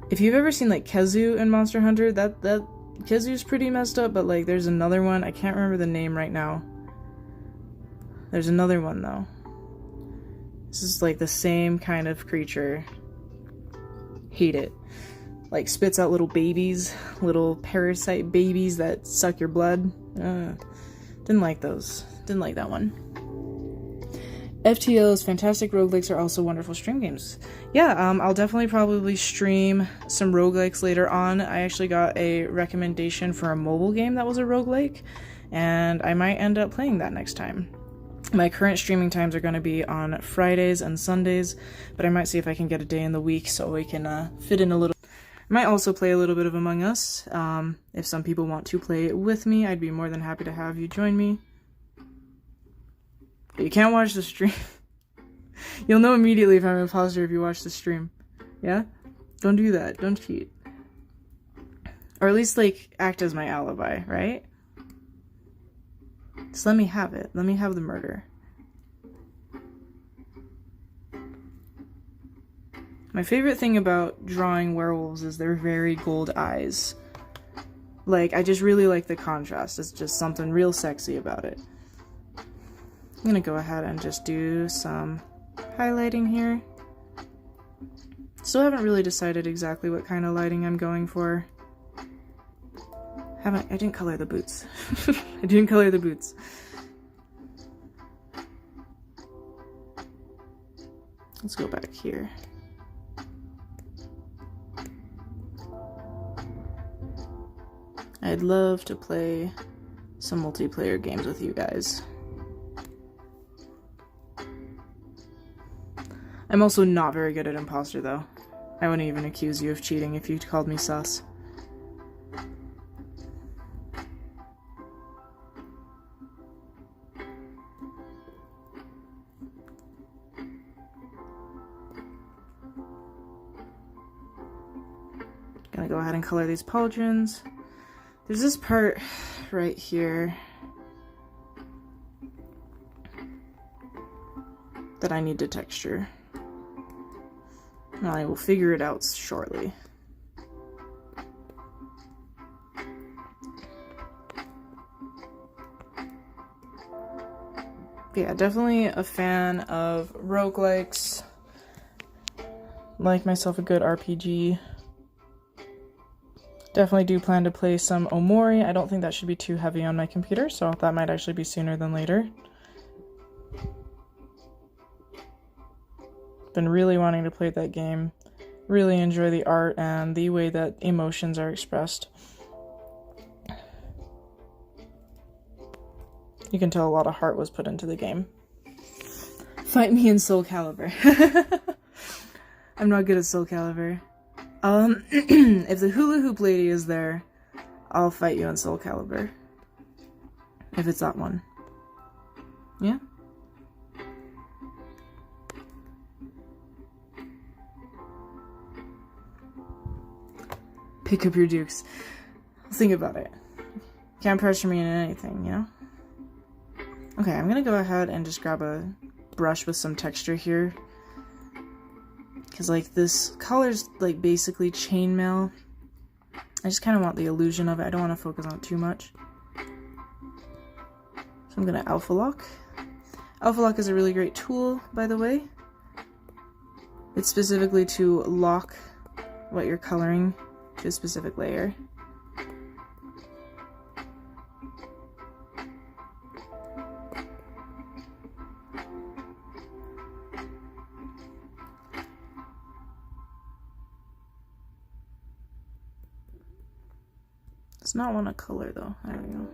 If you've ever seen like Kezu in Monster Hunter, that Kezu's pretty messed up, but like there's another one. I can't remember the name right now. There's another one though. This is like the same kind of creature. Hate it. Like spits out little babies, little parasite babies that suck your blood. Didn't like those. Didn't like that one. FTL's fantastic roguelikes are also wonderful stream games. Yeah, I'll definitely probably stream some roguelikes later on. I actually got a recommendation for a mobile game that was a roguelike, and I might end up playing that next time. My current streaming times are going to be on Fridays and Sundays, but I might see if I can get a day in the week so we can fit in a little. I might also play a little bit of Among Us. If some people want to play it with me, I'd be more than happy to have you join me. But you can't watch the stream. You'll know immediately if I'm an imposter if you watch the stream. Yeah? Don't do that. Don't cheat. Or at least, like, act as my alibi, right? Just let me have it. Let me have the murder. My favorite thing about drawing werewolves is their very gold eyes. Like, I just really like the contrast. It's just something real sexy about it. I'm gonna go ahead and just do some highlighting here. Still haven't really decided exactly what kind of lighting I'm going for. I didn't color the boots. I didn't color the boots. Let's go back here. I'd love to play some multiplayer games with you guys. I'm also not very good at imposter, though. I wouldn't even accuse you of cheating if you called me sus. Gonna go ahead and color these pauldrons. There's this part right here that I need to texture. I will figure it out shortly. Yeah, definitely a fan of roguelikes. Like myself a good RPG. Definitely do plan to play some Omori. I don't think that should be too heavy on my computer, so that might actually be sooner than later. Been really wanting to play that game. Really enjoy the art and the way that emotions are expressed. You can tell a lot of heart was put into the game. Fight me in Soul Calibur. I'm not good at Soul Calibur. If the hula hoop lady is there, I'll fight you in Soul Calibur. If it's that one. Yeah? Pick up your dukes. Think about it. Can't pressure me into anything, you know? Okay, I'm gonna go ahead and just grab a brush with some texture here. Because, like, this color's, like, basically chainmail. I just kind of want the illusion of it. I don't want to focus on it too much. So I'm gonna alpha lock. Alpha lock is a really great tool, by the way. It's specifically to lock what you're coloring to a specific layer. Does not want to color though. There we go.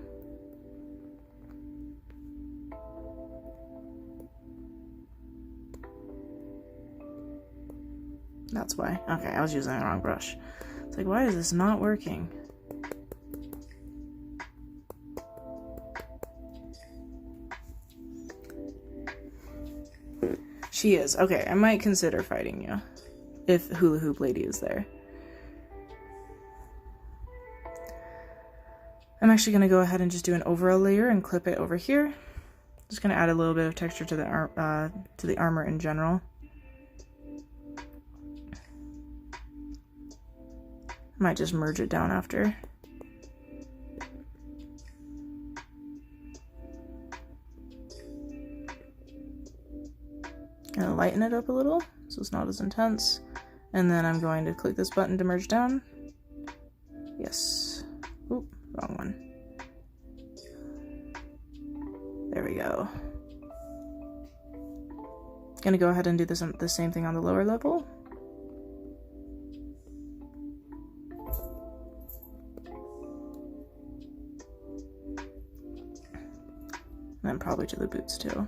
That's why. Okay, I was using the wrong brush. It's like, why is this not working? She is. Okay, I might consider fighting you if Hula Hoop Lady is there. I'm actually going to go ahead and just do an overall layer and clip it over here. Just going to add a little bit of texture to the armor in general. Might just merge it down after. Gonna lighten it up a little so it's not as intense. And then I'm going to click this button to merge down. Yes. Oop, wrong one. There we go. Gonna go ahead and do the same thing on the lower level. And then probably to the boots too.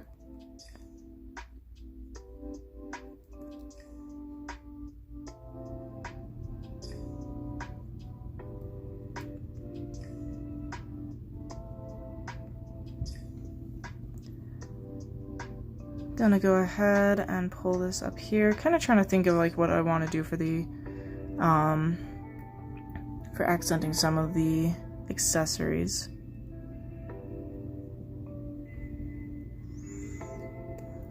Gonna go ahead and pull this up here. Kind of trying to think of like what I want to do for the for accenting some of the accessories.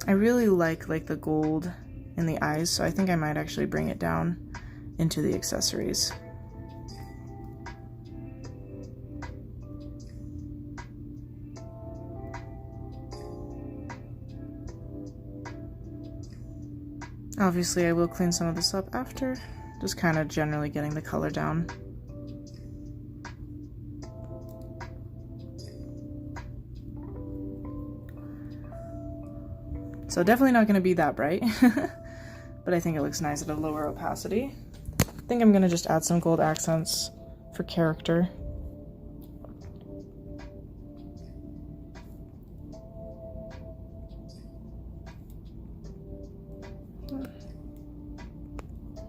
I really like the gold in the eyes, so I think I might actually bring it down into the accessories. Obviously, I will clean some of this up after, just kind of generally getting the color down. So definitely not going to be that bright, but I think it looks nice at a lower opacity. I think I'm going to just add some gold accents for character.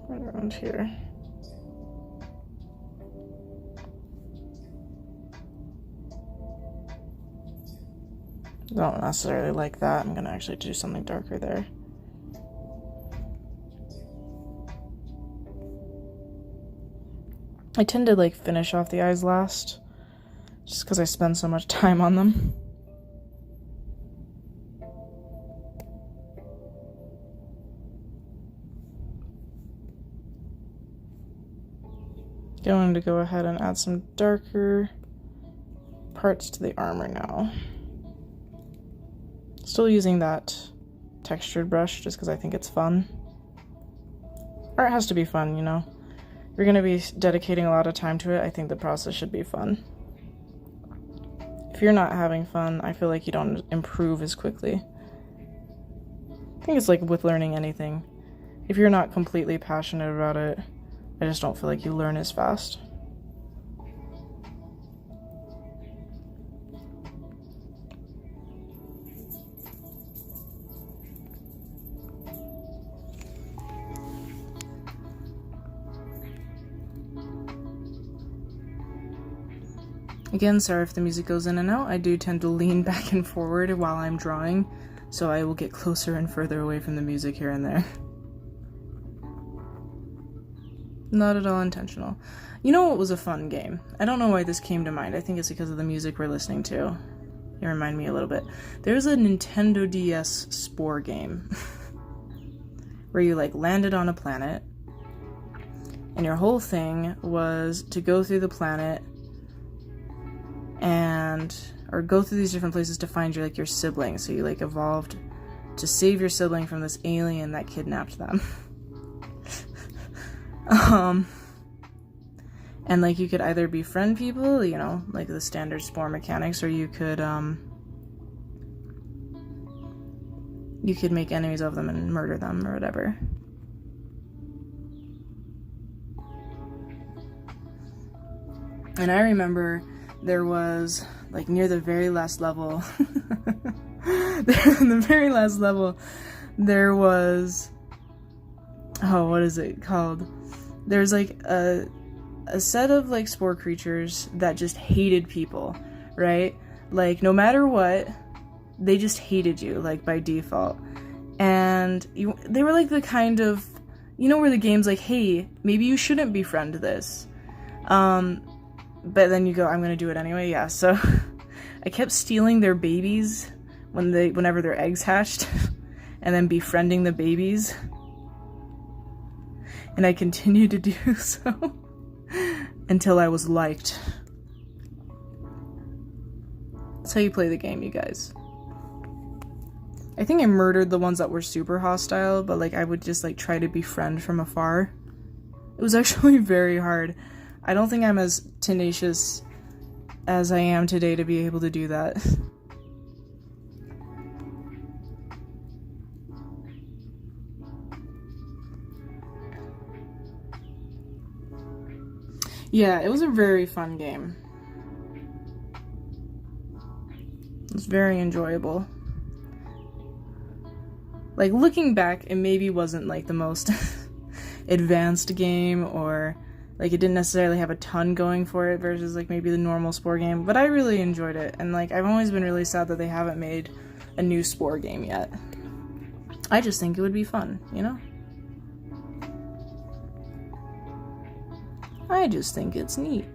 Right around here. Don't necessarily like that. I'm gonna actually do something darker there. I tend to like finish off the eyes last, just because I spend so much time on them. Going to go ahead and add some darker parts to the armor now. Still using that textured brush just because I think it's fun. Art has to be fun, you know. If you're going to be dedicating a lot of time to it, I think the process should be fun. If you're not having fun, I feel like you don't improve as quickly. I think it's like with learning anything. If you're not completely passionate about it, I just don't feel like you learn as fast. Again, sorry if the music goes in and out. I do tend to lean back and forward while I'm drawing, so I will get closer and further away from the music here and there. Not at all intentional. You know what was a fun game? I don't know why this came to mind. I think it's because of the music we're listening to. It reminded me a little bit. There's a Nintendo DS Spore game where you like landed on a planet and your whole thing was to go through the planet or go through these different places to find your sibling. So you like evolved to save your sibling from this alien that kidnapped them. And like you could either befriend people, you know, like the standard Spore mechanics, or you could make enemies of them and murder them or whatever. And I remember there was, like, near the very last level, in the very last level, there was, oh, what is it called? There's, like, a set of, like, spore creatures that just hated people, right? Like, no matter what, they just hated you, like, by default. And they were, like, the kind of, you know, where the game's like, hey, maybe you shouldn't befriend this. But then you go, I'm gonna do it anyway, yeah. So I kept stealing their babies whenever their eggs hatched, and then befriending the babies. And I continued to do so until I was liked. That's how you play the game, you guys. I think I murdered the ones that were super hostile, but like I would just like try to befriend from afar. It was actually very hard. I don't think I'm as tenacious as I am today to be able to do that. Yeah, it was a very fun game. It was very enjoyable. Like, looking back, it maybe wasn't like the most advanced game, or like it didn't necessarily have a ton going for it versus like maybe the normal Spore game, but I really enjoyed it, and like I've always been really sad that they haven't made a new Spore game yet. I just think it would be fun, you know? I just think it's neat.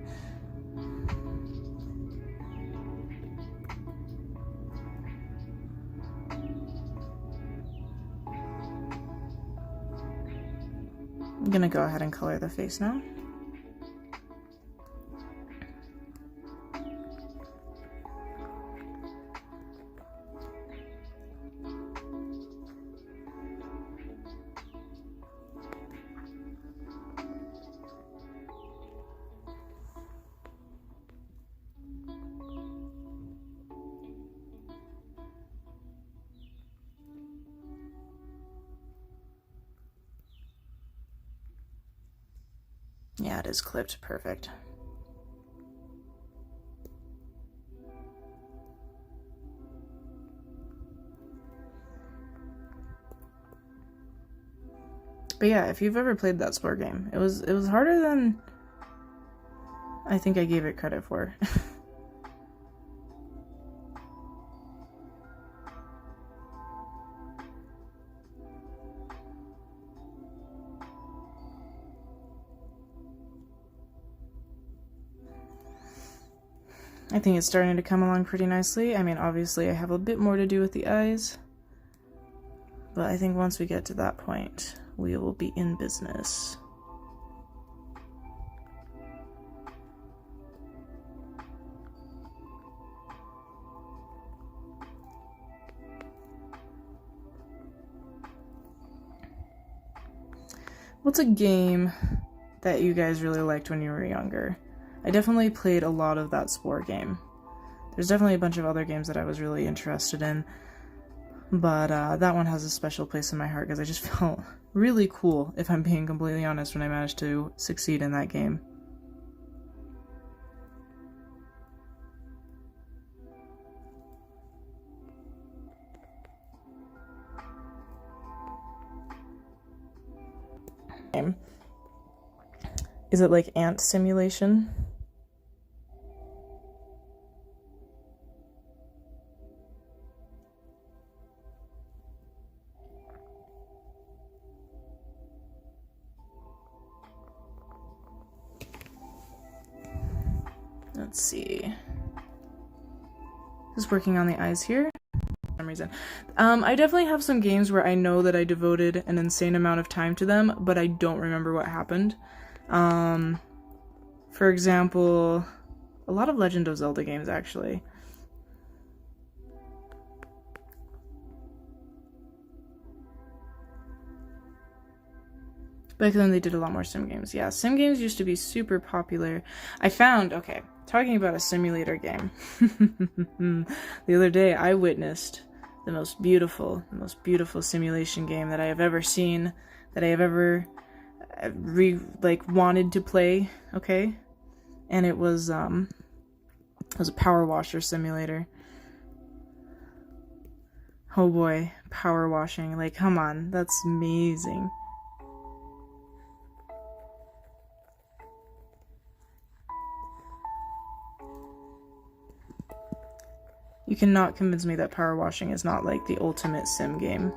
I'm gonna go ahead and color the face now. Yeah, it is clipped perfect. But yeah, if you've ever played that Spore game, it was harder than I think I gave it credit for. I think it's starting to come along pretty nicely. I mean, obviously I have a bit more to do with the eyes, but I think once we get to that point, we will be in business. What's a game that you guys really liked when you were younger? I definitely played a lot of that Spore game. There's definitely a bunch of other games that I was really interested in, but that one has a special place in my heart because I just felt really cool, if I'm being completely honest, when I managed to succeed in that game. Is it like Ant Simulation? Let's see. Just working on the eyes here for some reason. I definitely have some games where I know that I devoted an insane amount of time to them, but I don't remember what happened. For example, a lot of Legend of Zelda games, actually. Back then they did a lot more sim games. Yeah, sim games used to be super popular. I found, okay, talking about a simulator game. The other day I witnessed the most beautiful simulation game that I have ever seen, that I have ever wanted to play, okay? and it was a power washer simulator. Oh boy, power washing. Like, come on, that's amazing. You cannot convince me that power washing is not like the ultimate sim game.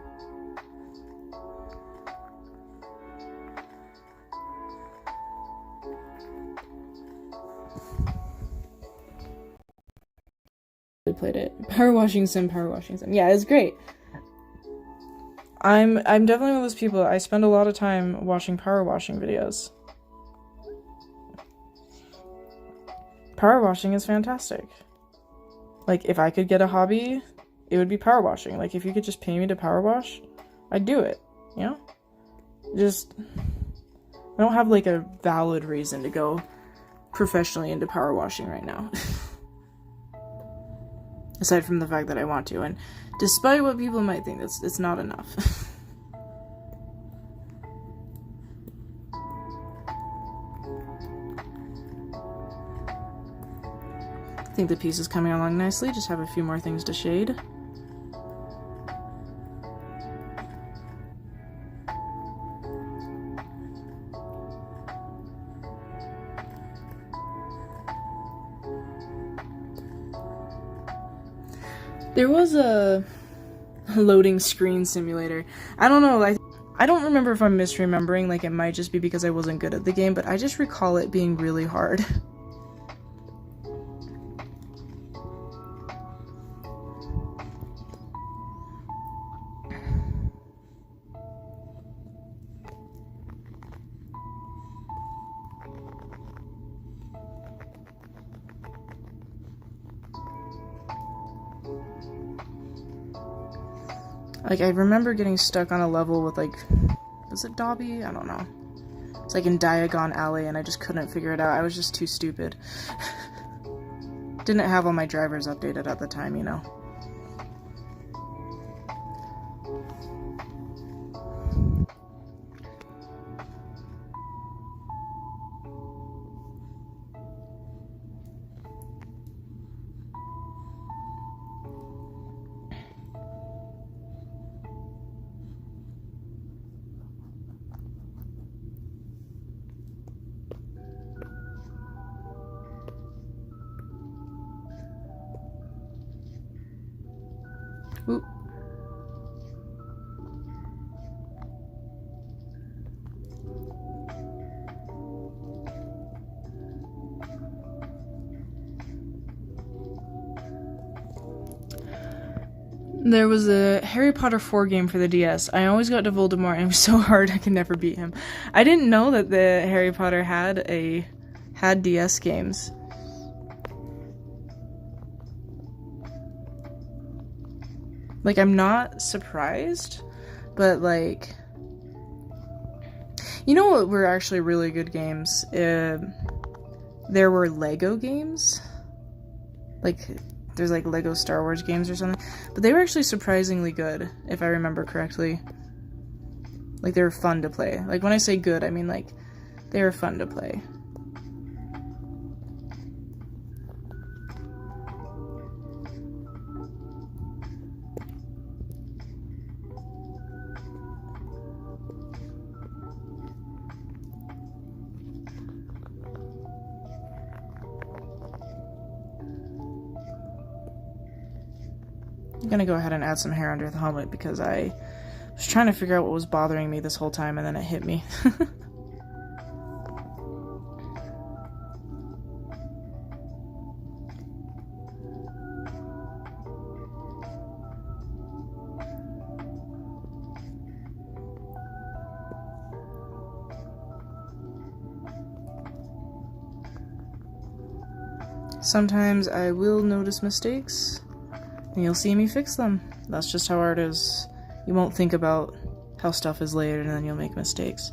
I played it. Power washing sim. Yeah, it's great. I'm definitely one of those people. I spend a lot of time watching power washing videos. Power washing is fantastic. Like, if I could get a hobby, it would be power washing. Like, if you could just pay me to power wash, I'd do it, you know? Just, I don't have, like, a valid reason to go professionally into power washing right now. Aside from the fact that I want to, and despite what people might think, it's not enough. I think the piece is coming along nicely, just have a few more things to shade. There was a loading screen simulator. I don't know, I don't remember if I'm misremembering, like it might just be because I wasn't good at the game, but I just recall it being really hard. Like, I remember getting stuck on a level with, like, was it Dobby? I don't know. It's like in Diagon Alley, and I just couldn't figure it out. I was just too stupid. Didn't have all my drivers updated at the time, you know. Oop. There was a Harry Potter 4 game for the DS. I always got to Voldemort and it was so hard I could never beat him. I didn't know that the Harry Potter had DS games. Like, I'm not surprised, but like, you know what were actually really good games? There were Lego games. Like, there's like Lego Star Wars games or something. But they were actually surprisingly good, if I remember correctly. Like, they were fun to play. Like, when I say good, I mean like, they were fun to play. I'm gonna go ahead and add some hair under the helmet because I was trying to figure out what was bothering me this whole time and then it hit me. Sometimes I will notice mistakes, and you'll see me fix them. That's just how art is. You won't think about how stuff is layered, and then you'll make mistakes.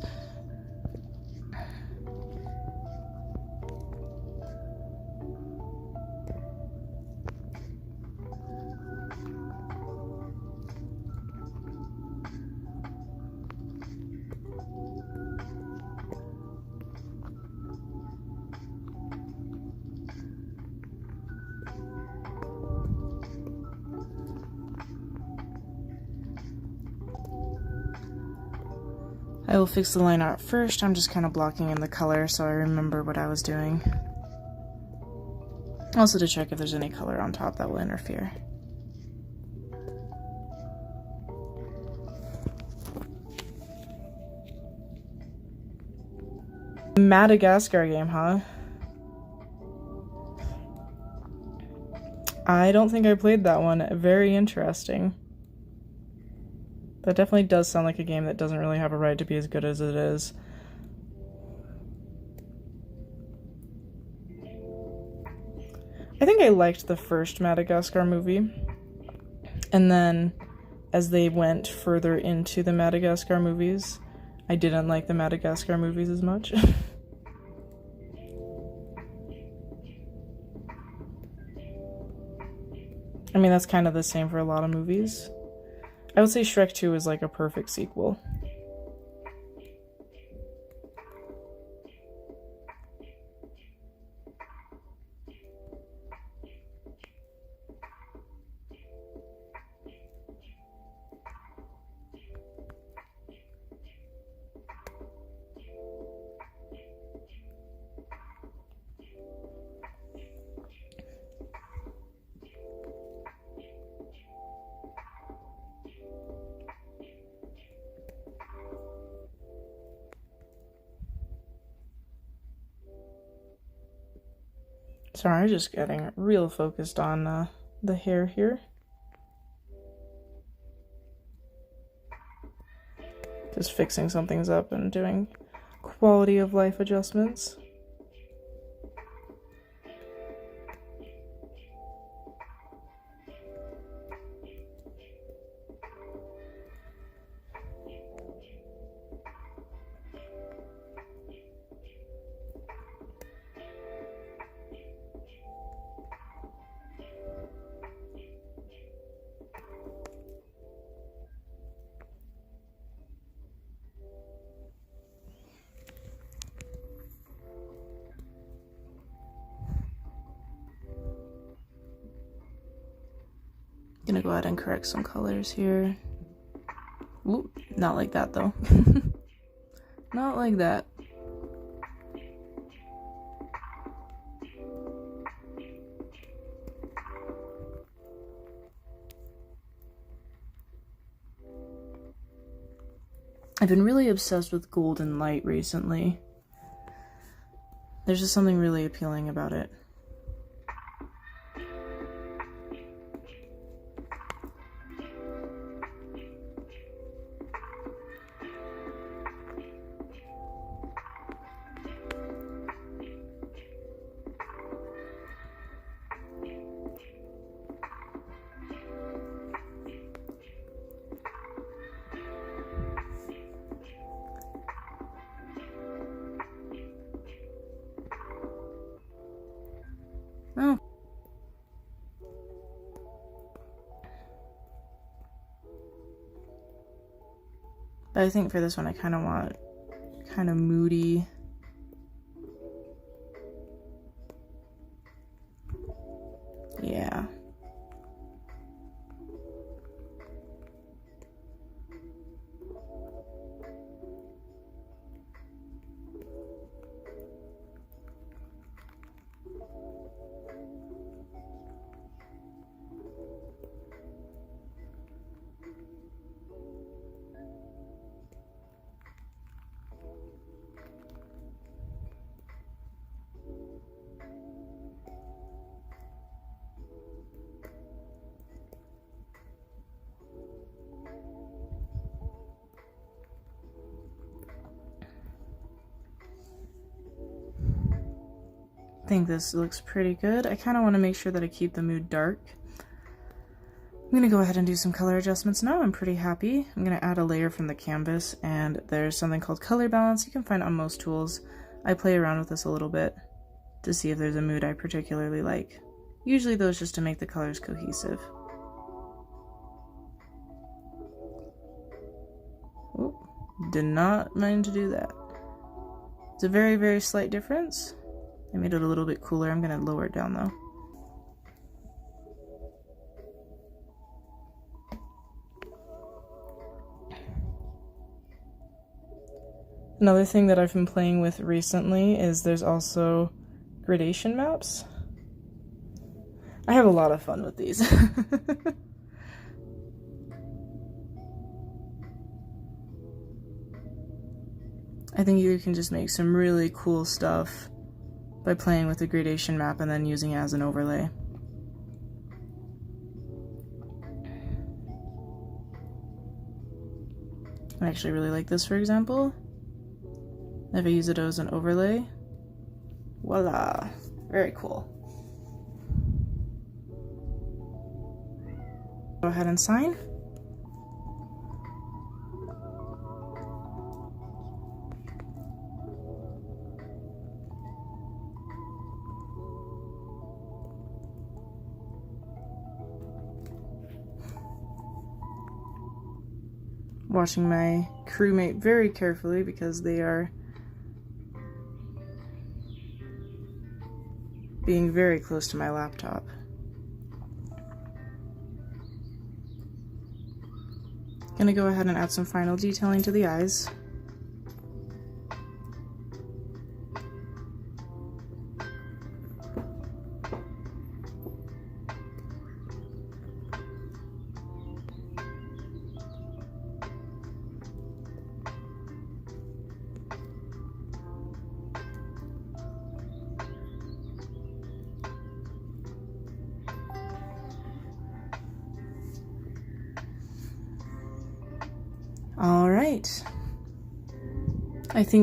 I will fix the line art first. I'm just kind of blocking in the color so I remember what I was doing. Also to check if there's any color on top that will interfere. Madagascar game, huh? I don't think I played that one. Very interesting. That definitely does sound like a game that doesn't really have a right to be as good as it is. I think I liked the first Madagascar movie. And then, as they went further into the Madagascar movies, I didn't like the Madagascar movies as much. I mean, that's kind of the same for a lot of movies. I would say Shrek 2 is like a perfect sequel. Sorry, just getting real focused on the hair here. Just fixing some things up and doing quality of life adjustments. Gonna go ahead and correct some colors here. Ooh, not like that though. Not like that. I've been really obsessed with golden light recently. There's just something really appealing about it. Oh. But I think for this one I kind of want kind of moody. Yeah. I think this looks pretty good. I kind of want to make sure that I keep the mood dark. I'm going to go ahead and do some color adjustments now. I'm pretty happy. I'm going to add a layer from the canvas, and there's something called color balance you can find on most tools. I play around with this a little bit to see if there's a mood I particularly like. Usually those just to make the colors cohesive. Oop, did not mean to do that. It's a very, very slight difference. I made it a little bit cooler. I'm going to lower it down though. Another thing that I've been playing with recently is there's also gradation maps. I have a lot of fun with these. I think you can just make some really cool stuff by playing with the gradation map and then using it as an overlay. I actually really like this, for example. If I use it as an overlay, voila, very cool. Go ahead and sign. Watching my crewmate very carefully because they are being very close to my laptop. Gonna go ahead and add some final detailing to the eyes. All right. I think